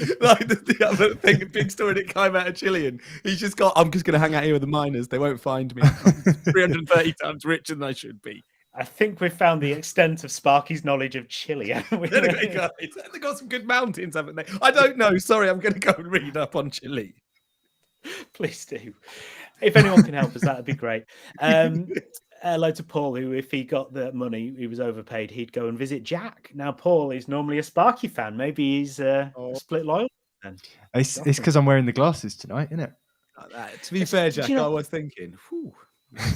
the other thing, big story that came out of Chilean. He's just got. I'm just going to hang out here with the miners. They won't find me. I'm 330 times richer than I should be. I think we've found the extent of Sparky's knowledge of Chile, haven't we? They've got some good mountains, haven't they? I don't know. Sorry, I'm going to go and read up on Chile. Please do. If anyone can help us, that'd be great. Hello to Paul, who, if he got the money, he was overpaid, he'd go and visit Jack. Now, Paul is normally a Sparky fan. Maybe he's split loyal then. It's because I'm wearing the glasses tonight, isn't it? To be fair, Jack, you know- I was thinking, whew.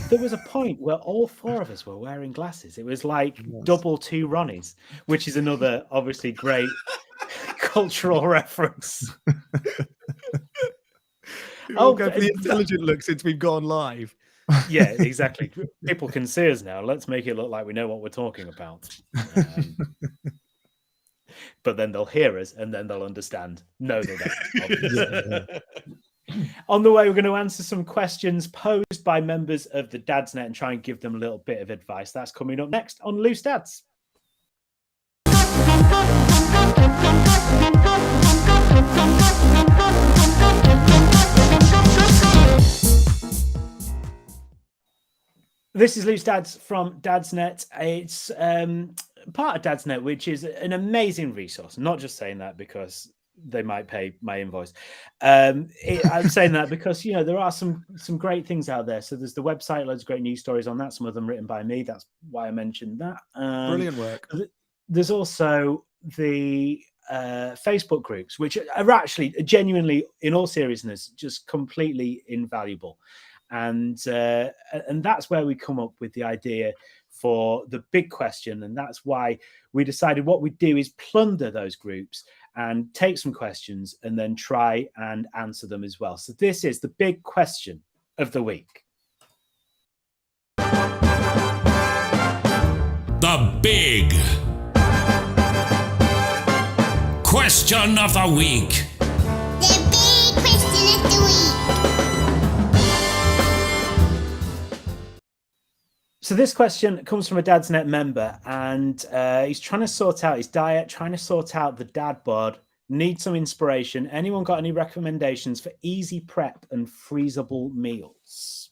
There was a point where all four of us were wearing glasses. It was like Yes. double two Ronnies, which is another obviously great cultural reference. We'll go for the intelligent look since we've gone live. Yeah, exactly. People can see us now. Let's make it look like we know what we're talking about. But then they'll hear us and then they'll understand. No, they don't. Obviously. On the way, we're going to answer some questions posed by members of the Dadsnet and try and give them a little bit of advice. That's coming up next on Loose Dads. This is Loose Dads from Dadsnet. It's part of Dadsnet, which is an amazing resource. I'm not just saying that because they might pay my invoice. I'm saying that because, you know, there are some great things out there. So there's the website, loads of great news stories on that. Some of them written by me. That's why I mentioned that. Brilliant work. There's also the Facebook groups, which are actually genuinely, in all seriousness, just completely invaluable. And that's where we come up with the idea for the big question. And that's why we decided what we'd do is plunder those groups and take some questions and then try and answer them as well. So this is the big question of the week. The big question of the week. The big question of the week. So this question comes from a Dadsnet member, and he's trying to sort out his diet, trying to sort out the dad bod, needs some inspiration. Anyone got any recommendations for easy prep and freezable meals?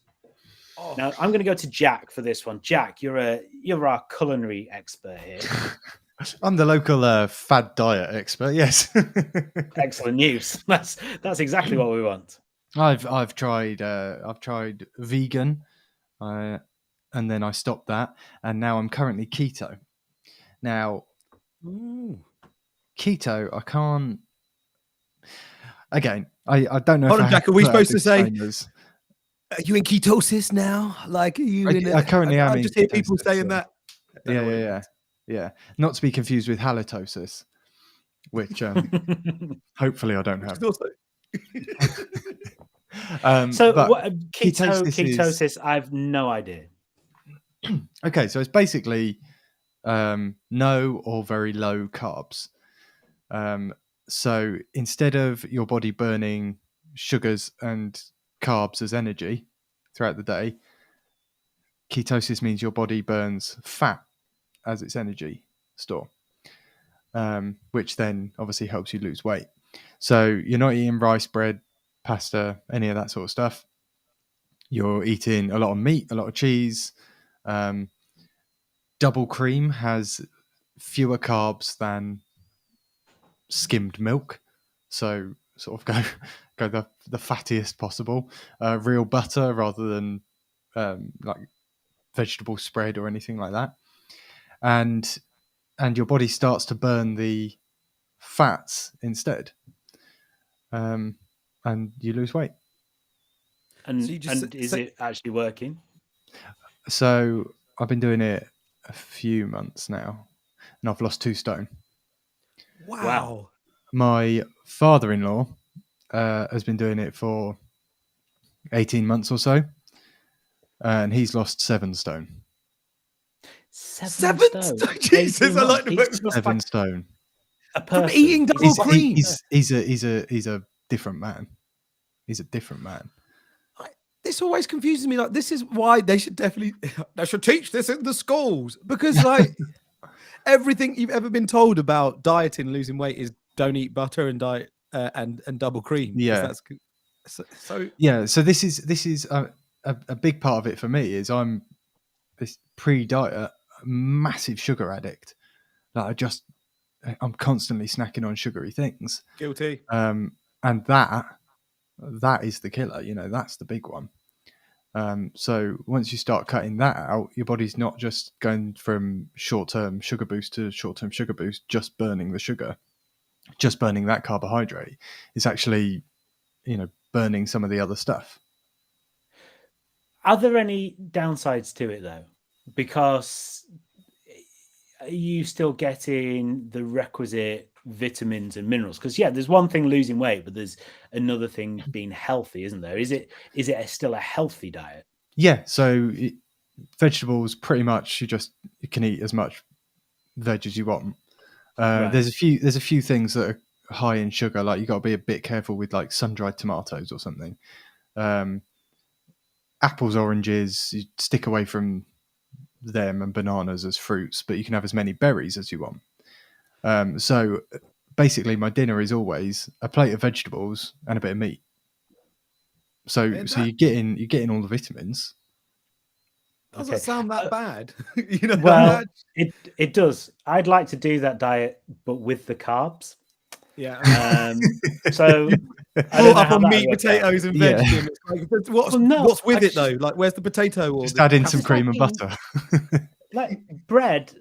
Oh. Now, I'm going to go to Jack for this one. Jack, you're our culinary expert here. I'm the local fad diet expert. Yes. Excellent news. That's exactly what we want. I've tried vegan, and then I stopped that, and now I'm currently keto. Now, keto, I can't. Again, I don't know. Hold on, Jack. Are we supposed to say? Disclaimers. Are you in ketosis now? Like, are you? I currently am. I just hear people ketosis, saying so. that. Yeah. Not to be confused with halitosis, which hopefully I don't have. Ketosis, I've no idea. Okay, so it's basically no or very low carbs. So instead of your body burning sugars and carbs as energy throughout the day, ketosis means your body burns fat as its energy store, which then obviously helps you lose weight. So you're not eating rice, bread, pasta, any of that sort of stuff. You're eating a lot of meat, a lot of cheese. Double cream has fewer carbs than skimmed milk, so sort of go the fattiest possible. Real butter rather than like vegetable spread or anything like that, and your body starts to burn the fats instead, and you lose weight. And, So is it actually working? So I've been doing it a few months now, and I've lost 2 stone. Wow. My father-in-law has been doing it for 18 months or so, and he's lost 7 stone. 7 stone? Jesus, I like the 7 stone. A person. From eating double cream. He's a different man. He's a different man. This always confuses me. Like, this is why they should teach this in the schools, because like everything you've ever been told about dieting, losing weight is don't eat butter and diet and double cream. Yeah. That's so yeah. So this is a big part of it for me. Is I'm this pre-diet massive sugar addict. Like I'm constantly snacking on sugary things. guilty. And that is the killer. You know, that's the big one. So once you start cutting that out, your body's not just going from short-term sugar boost to short-term sugar boost, just burning the sugar, just burning that carbohydrate. It's actually, burning some of the other stuff. Are there any downsides to it though? Because are you still getting the requisite vitamins and minerals? Because there's one thing losing weight, but there's another thing being healthy, isn't there? Is it still a healthy diet? Yeah. So vegetables, pretty much, you can eat as much veg as you want. Right. There's a few things that are high in sugar, like you got to be a bit careful with like sun-dried tomatoes or something. Apples, oranges, you stick away from them, and bananas as fruits, but you can have as many berries as you want. So basically my dinner is always a plate of vegetables and a bit of meat. So you're getting all the vitamins. Doesn't sound that bad. Well, it does. I'd like to do that diet, but with the carbs. Yeah. So I Brought don't know up how on that meat, works out. potatoes, and veg. Yeah. Jim. It's like, what's Well, what's with I it though? Like, where's the potato? Or Just the add in some cashew? cream and butter. Like bread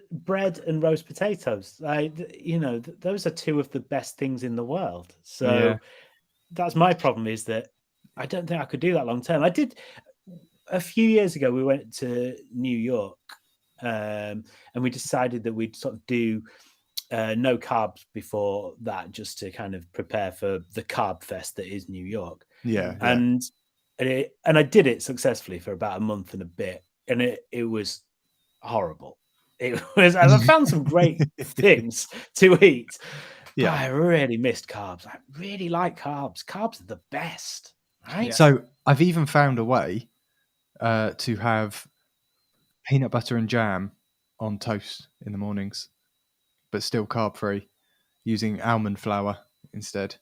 and roast potatoes. Those are two of the best things in the world. So that's my problem, is that I don't think I could do that long term. I did a few years ago. We went to New York, and we decided that we'd sort of do no carbs before that, just to kind of prepare for the carb fest that is New York. And I did it successfully for about a month and a bit, and it was horrible. It was. I found some great things to eat. But I really missed carbs. I really like carbs. Carbs are the best, right? Yeah. So I've even found a way to have peanut butter and jam on toast in the mornings, but still carb free, using almond flour instead.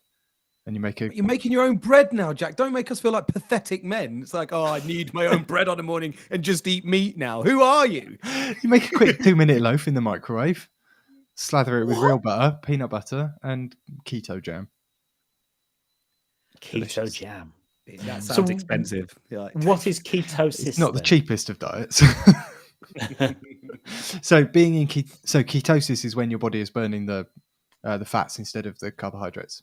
And You're making your own bread now, Jack. Don't make us feel like pathetic men. It's like, I need my own bread on the morning and just eat meat now. Who are you? You make a quick 2-minute loaf in the microwave, slather it with real butter, peanut butter, and keto jam. Keto jam. That sounds expensive. What is ketosis? It's not the then? cheapest of diets. So ketosis is when your body is burning the fats instead of the carbohydrates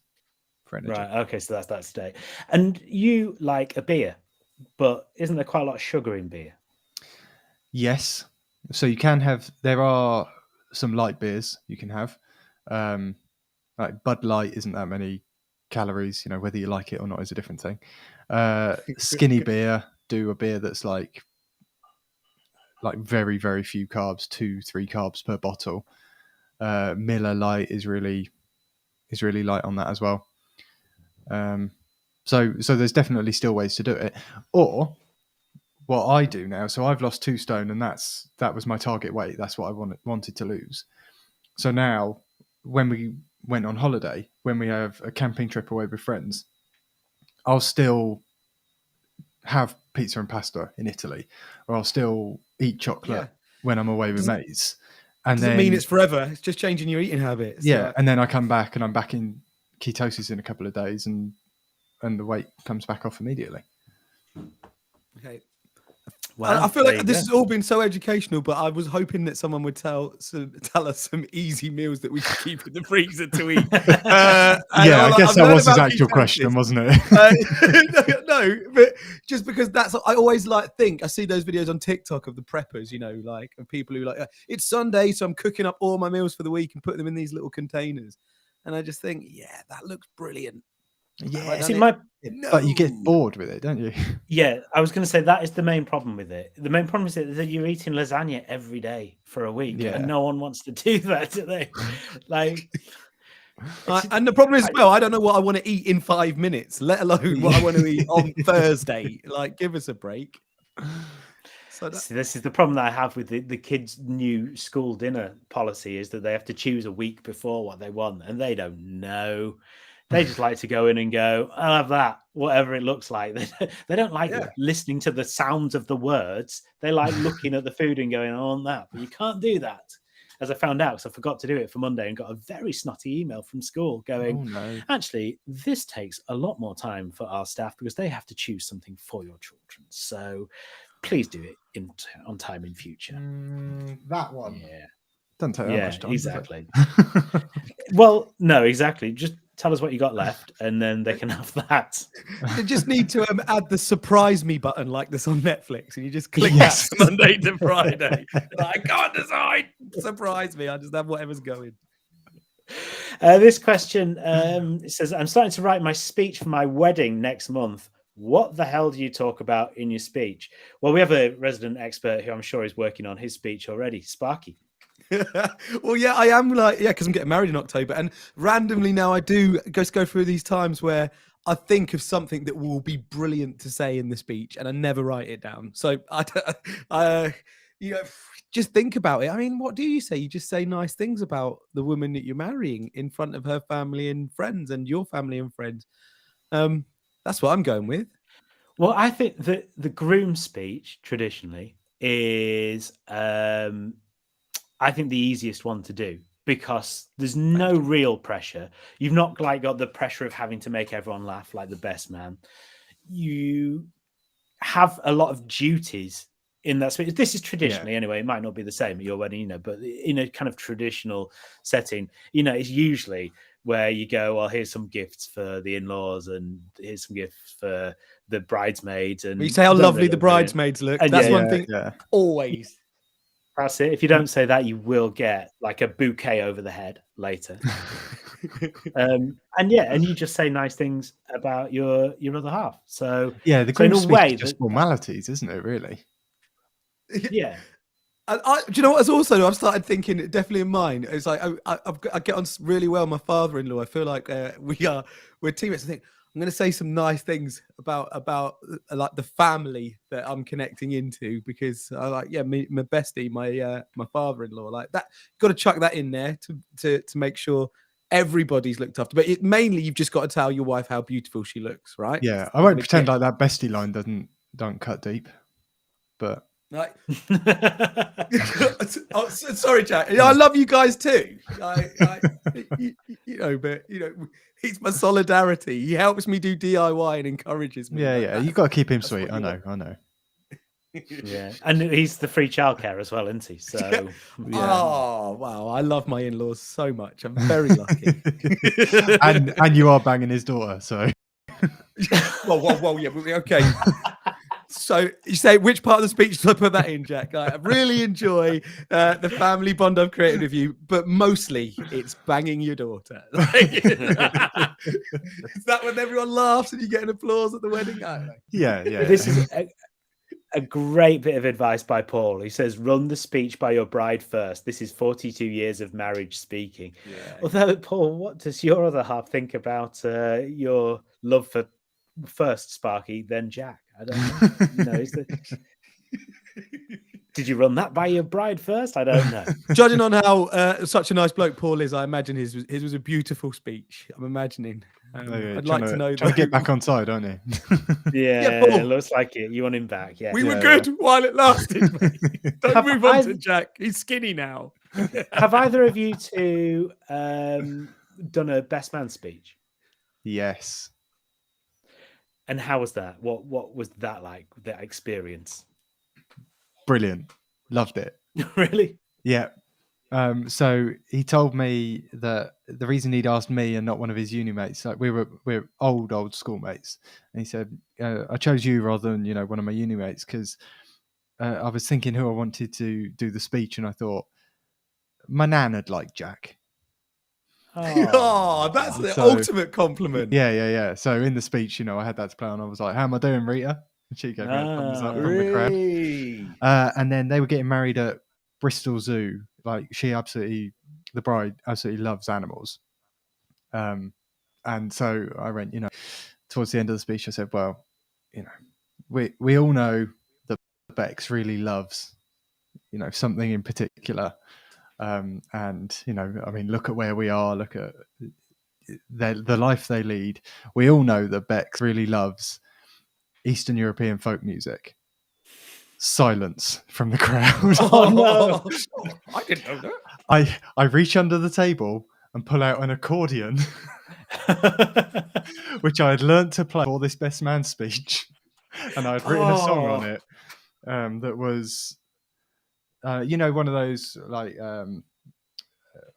for energy. Right. Okay. So that's that state. And you like a beer, but isn't there quite a lot of sugar in beer? Yes. So you can have. There are some light beers you can have. Like Bud Light isn't that many calories. Whether you like it or not is a different thing. Skinny beer do a beer that's like very, very few carbs, 2-3 carbs per bottle. Miller Lite is really light on that as well. So there's definitely still ways to do it. Or what I do now, so I've lost 2 stone, and that was my target weight. That's what I wanted to lose. So now, when we went on holiday, when we have a camping trip away with friends, I'll still have pizza and pasta in Italy, or I'll still eat chocolate when I'm away with mates. And doesn't mean it's forever. It's just changing your eating habits. Yeah, and then I come back and I'm back in ketosis in a couple of days, and the weight comes back off immediately. Okay. Well, I feel like this has all been so educational, but I was hoping that someone would tell us some easy meals that we could keep in the freezer to eat. I guess that was his actual question, wasn't it? No, but just because I always think I see those videos on TikTok of the preppers, of people who it's Sunday, so I'm cooking up all my meals for the week and putting them in these little containers. And I just think, that looks brilliant. Yeah, but you get bored with it, don't you? Yeah, I was going to say that is the main problem with it. The main problem is that you're eating lasagna every day for a week, and no one wants to do that, do they? And the problem is, I don't know what I want to eat in 5 minutes, let alone what I want to eat on Thursday. Give us a break. So this is the problem that I have with the kids' new school dinner policy, is that they have to choose a week before what they want, and they don't know. They just like to go in and go, I'll have that, whatever it looks like. They don't like listening to the sounds of the words. They like looking at the food and going, I want that. But you can't do that. as I found out, because I forgot to do it for Monday and got a very snotty email from school going, Oh no. actually, this takes a lot more time for our staff because they have to choose something for your children. So please do it on time in future. That one. Yeah. Doesn't take that Yeah, much time. does it? exactly. Well, no, exactly. Just tell us what you got left, and then they can have that. You just need to add the surprise me button like this on Netflix, and you just click Yes. that Monday to Friday. I can't decide. Surprise me. I just have whatever's going. This question it says, I'm starting to write my speech for my wedding next month. What the hell do you talk about in your speech? Well, we have a resident expert who I'm sure is working on his speech already, Sparky. Well, yeah, I am because I'm getting married in October, and randomly now I do just go through these times where I think of something that will be brilliant to say in the speech, and I never write it down. So I just think about it. I mean, what do you say? You just say nice things about the woman that you're marrying in front of her family and friends, and your family and friends. That's what I'm going with. Well, I think that the groom speech traditionally is I think the easiest one to do because there's no real pressure. You've not like got the pressure of having to make everyone laugh like the best man. You have a lot of duties in that speech. This is traditionally anyway. It might not be the same at your wedding, but in a kind of traditional setting, it's usually where you go, well, here's some gifts for the in-laws and here's some gifts for the bridesmaids. And you say how lovely the bridesmaids look. And that's one thing. Always. That's it. If you don't say that, you will get like a bouquet over the head later. And you just say nice things about your other half. So yeah, the groom speech is just formalities, isn't it? Really? Yeah. Do you know what? As also, I've started thinking definitely in mine. It's like I get on really well with my father-in-law. I feel like we're teammates. I think I'm going to say some nice things about like the family that I'm connecting into because I like my bestie, my father-in-law, like that. Got to chuck that in there to make sure everybody's looked after. But mainly you've just got to tell your wife how beautiful she looks, right? Yeah, I won't pretend like that bestie line don't cut deep, but. Like, sorry, Jack. I love you guys too. But he's my solidarity. He helps me do DIY and encourages me. Yeah. You got to keep him sweet. I know. Yeah, and he's the free childcare as well, isn't he? So, yeah. Oh wow, I love my in-laws so much. I'm very lucky. and you are banging his daughter, so. Well, yeah, okay. So you say, which part of the speech do I put that in, Jack? I really enjoy the family bond I've created with you, but mostly it's banging your daughter. Is that when everyone laughs and you get an applause at the wedding? Yeah. This is a great bit of advice by Paul. He says, run the speech by your bride first. This is 42 years of marriage speaking. Yeah. Although, Paul, what does your other half think about your love for first Sparky, then Jack? I don't know. Did you run that by your bride first? I don't know. Judging on how such a nice bloke Paul is, I imagine his was a beautiful speech. I'm imagining. I'd like to know. Trying to get back on side, aren't you? Yeah, it looks like it. You want him back? Yeah. We were good while it lasted. Don't move on to Jack. He's skinny now. Have either of you two done a best man speech? Yes. And how was that? What was that like? That experience? Brilliant. Loved it. Really? Yeah. So he told me that the reason he'd asked me and not one of his uni mates, like we're old schoolmates, and he said, I chose you rather than one of my uni mates because I was thinking who I wanted to do the speech, and I thought my nan would like Jack. Oh, that's the ultimate compliment. Yeah. So in the speech, I had that to play on. I was like, how am I doing, Rita? And she gave me a thumbs up from the crowd. And then they were getting married at Bristol Zoo. Like the bride absolutely loves animals. And so I went, towards the end of the speech, I said, well, we all know that Bex really loves, something in particular. And look at where we are, look at the life they lead. We all know that Bex really loves Eastern European folk music. Silence from the crowd. Oh no. I didn't know that. I reach under the table and pull out an accordion, which I had learnt to play for this best man speech, and I'd written a song on it that was, one of those like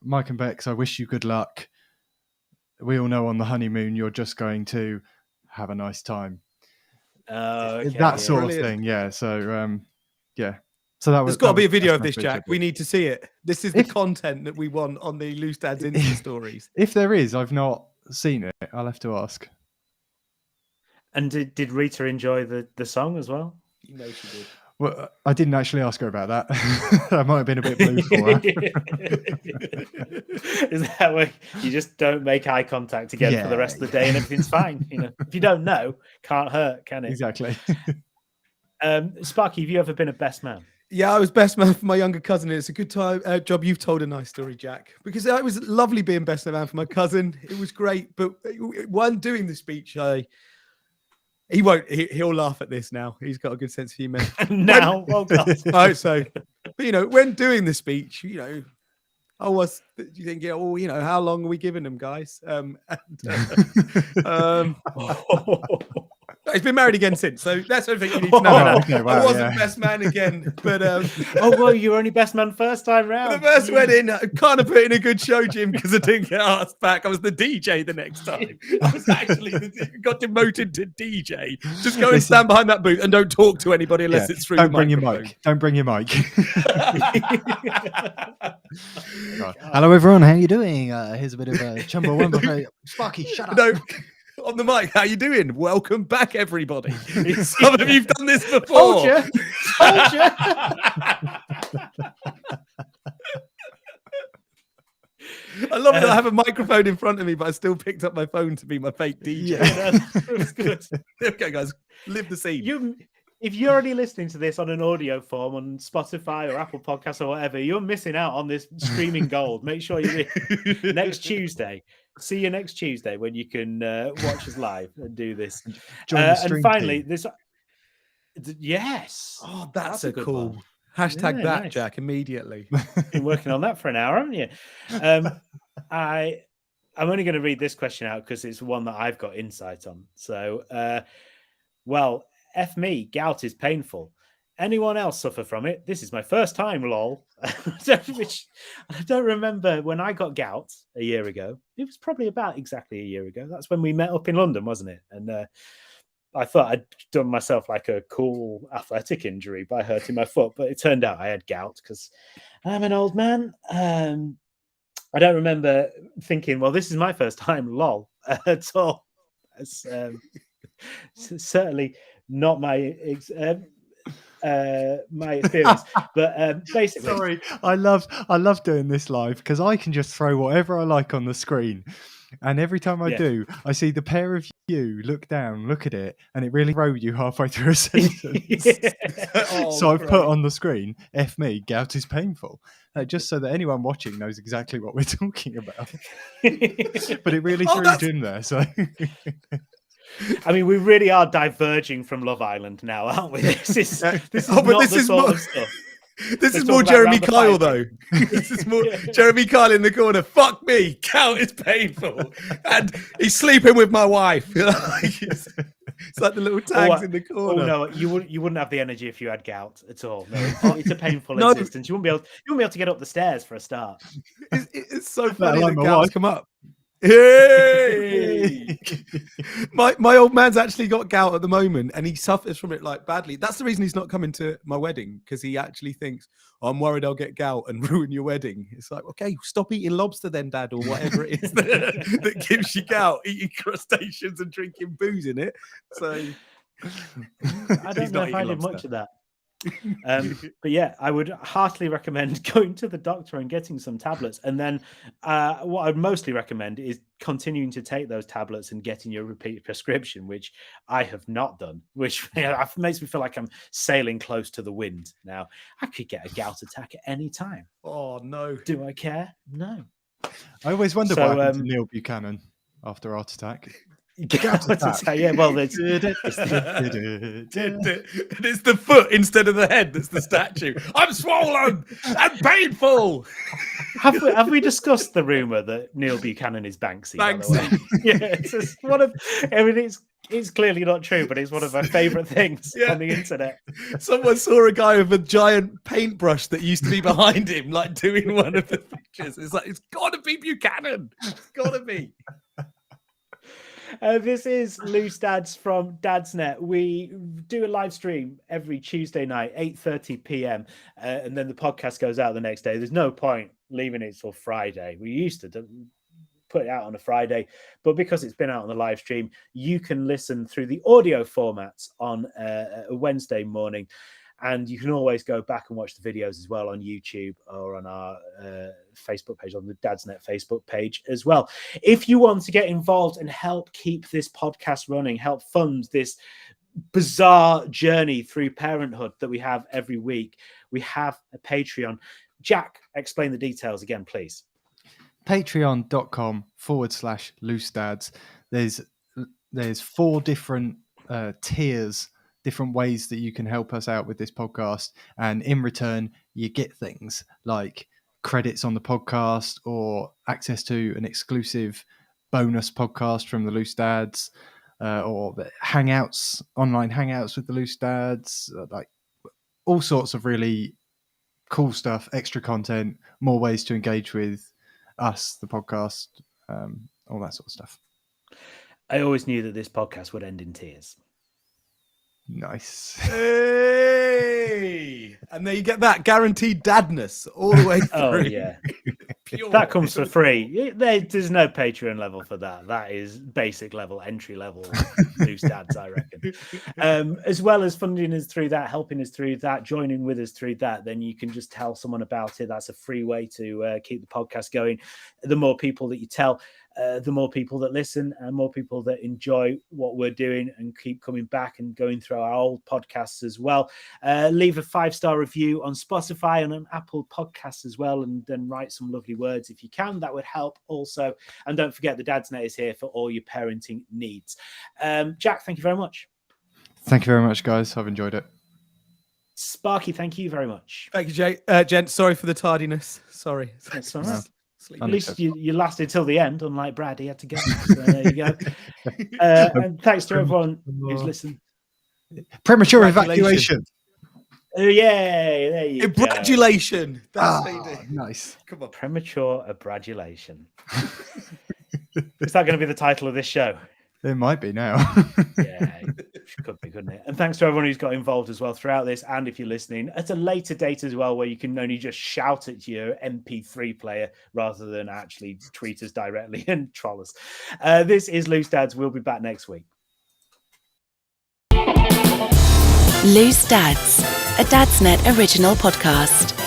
Mike and Beck's "I Wish You Good Luck." We all know on the honeymoon you're just going to have a nice time. That sort of thing, yeah. So, yeah. So that was. There's got to be a video of that's this, my Jack. picture. We need to see it. This is the content that we want on the Loose Dads Insta stories. If there is, I've not seen it. I'll have to ask. And did Rita enjoy the song as well? You know she did. Well, I didn't actually ask her about that. I might have been a bit blue for her. Is that where you just don't make eye contact again for the rest of the day and everything's fine? If you don't know, can't hurt, can it? Exactly. Sparky, have you ever been a best man? Yeah, I was best man for my younger cousin. And it's a good time job. You've told a nice story, Jack, because it was lovely being best man for my cousin. It was great. But when doing the speech, he won't. He'll laugh at this now. He's got a good sense of humor. Now, well done. Oh, so, but when doing the speech, I was thinking, how long are we giving them, guys? He's been married again since, so that's everything you need to know. Okay, wow, I wasn't best man again, but well, you were only best man first time round. the first wedding, I kind of put in a good show, Jim, because I didn't get asked back. I was the DJ the next time. I was actually got demoted to DJ. Just go and stand behind that booth and don't talk to anybody unless it's through. Don't bring your mic. Don't bring your mic. Hello, everyone. How you doing? Here's a bit of a Chumbawamba. Sparky, shut up. No, on the mic. How you doing? Welcome back, everybody. Some of you've done this before. Told you. I love that I have a microphone in front of me, but I still picked up my phone to be my fake DJ. It was good. Okay, guys, live the scene. If you're already listening to this on an audio form on Spotify or Apple Podcasts or whatever, you're missing out on this streaming gold. Make sure you're next Tuesday. See you next Tuesday when you can watch us live and do this. Join the stream and finally, team. Yes. Oh, that's a good cool. one. Hashtag Yeah, that, nice. Jack, immediately. Been working on that for an hour, haven't you? I'm only going to read this question out because it's one that I've got insight on. So, F me, gout is painful. Anyone else suffer from it? This is my first time, lol. Which I don't remember when I got gout a year ago. It was probably about exactly a year ago. That's when we met up in London, wasn't it? And I thought I'd done myself like a cool athletic injury by hurting my foot, but it turned out I had gout because I'm an old man. I don't remember thinking, well, this is my first time, lol, at all. It's certainly not my experience, but basically, Sorry, I love doing this live because I can just throw whatever I like on the screen, and every time I do, I see the pair of you look down, look at it, and it really throw you halfway through a sentence. So I've put on the screen, "F me, gout is painful," just so that anyone watching knows exactly what we're talking about. But it really threw Jim there, so. I mean, we really are diverging from Love Island now, aren't we? This is not the sort of stuff. This is talk more about Jeremy round the Kyle, fire. though. This is more Jeremy Kyle in the corner. Fuck me, gout is painful, and he's sleeping with my wife. It's like the little tags in the corner. Oh no, you wouldn't have the energy if you had gout at all. No, it's a painful existence. You wouldn't be able to get up the stairs for a start. It's so funny like that my gouts wife. come up. Hey! my old man's actually got gout at the moment and he suffers from it like badly. That's the reason he's not coming to my wedding, because he actually thinks, I'm worried I'll get gout and ruin your wedding. It's like, okay, stop eating lobster then, Dad, or whatever it is that gives you gout, eating crustaceans and drinking booze in it. So I don't know if I did much of that. But yeah, I would heartily recommend going to the doctor and getting some tablets. And then what I'd mostly recommend is continuing to take those tablets and getting your repeat prescription, which I have not done, which makes me feel like I'm sailing close to the wind now. I could get a gout attack at any time. Oh, no. Do I care? No. I always wonder So, what happened to Neil Buchanan after heart attack. Yeah, well, it's And it's the foot instead of the head that's the statue. I'm swollen and painful. Have we discussed the rumor that Neil Buchanan is Banksy? By the way? Yeah, it's just one of. I mean, it's clearly not true, but it's one of my favourite things on the internet. Someone saw a guy with a giant paintbrush that used to be behind him, like doing one of the pictures. It's like, it's got to be Buchanan. It's got to be. This is Loose Dads from Dadsnet. We do a live stream every Tuesday night, 8:30 p.m. And then the podcast goes out the next day. There's no point leaving it till Friday. We used to put it out on a Friday, but because it's been out on the live stream, you can listen through the audio formats on a Wednesday morning. And you can always go back and watch the videos as well on YouTube or on our Facebook page, on the Dadsnet Facebook page as well. If you want to get involved and help keep this podcast running, help fund this bizarre journey through parenthood that we have every week, we have a Patreon. Jack, explain the details again, please. Patreon.com/loose dads. There's 4 different tiers, different ways that you can help us out with this podcast, and in return you get things like credits on the podcast or access to an exclusive bonus podcast from the Loose Dads, or the hangouts, online hangouts with the Loose Dads, like all sorts of really cool stuff, extra content, more ways to engage with us, the podcast, all that sort of stuff. I always knew that this podcast would end in tears. Nice. Hey! And there you get that guaranteed dadness all the way through. Oh, yeah. That comes for free. There's no Patreon level for that. That is basic level, entry level Loose Dads, I reckon. As well as funding us through that, helping us through that, joining with us through that, then you can just tell someone about it. That's a free way to keep the podcast going. The more people that you tell, the more people that listen and more people that enjoy what we're doing and keep coming back and going through our old podcasts as well. Leave a 5-star review on Spotify and on Apple Podcasts as well, and then write some lovely words if you can. That would help also. And don't forget, the Dadsnet is here for all your parenting needs. Jack, thank you very much. Thank you very much, guys. I've enjoyed it. Sparky, thank you very much. Thank you, Jay. Gent, sorry for the tardiness. Sorry. That's all right. Sleep. At least you lasted till the end, unlike Brad. He had to go. So there you go. And thanks to everyone who's listened. Premature evacuation. Yay! There you go. E-Brad-ulation. That's what you do. Nice. Come on. Premature E-Brad-ulation. Is that going to be the title of this show? It might be now. Yeah, it could be, couldn't it? And thanks to everyone who's got involved as well throughout this. And if you're listening at a later date as well, where you can only just shout at your MP3 player rather than actually tweet us directly and troll us. This is Loose Dads. We'll be back next week. Loose Dads, a Dadsnet original podcast.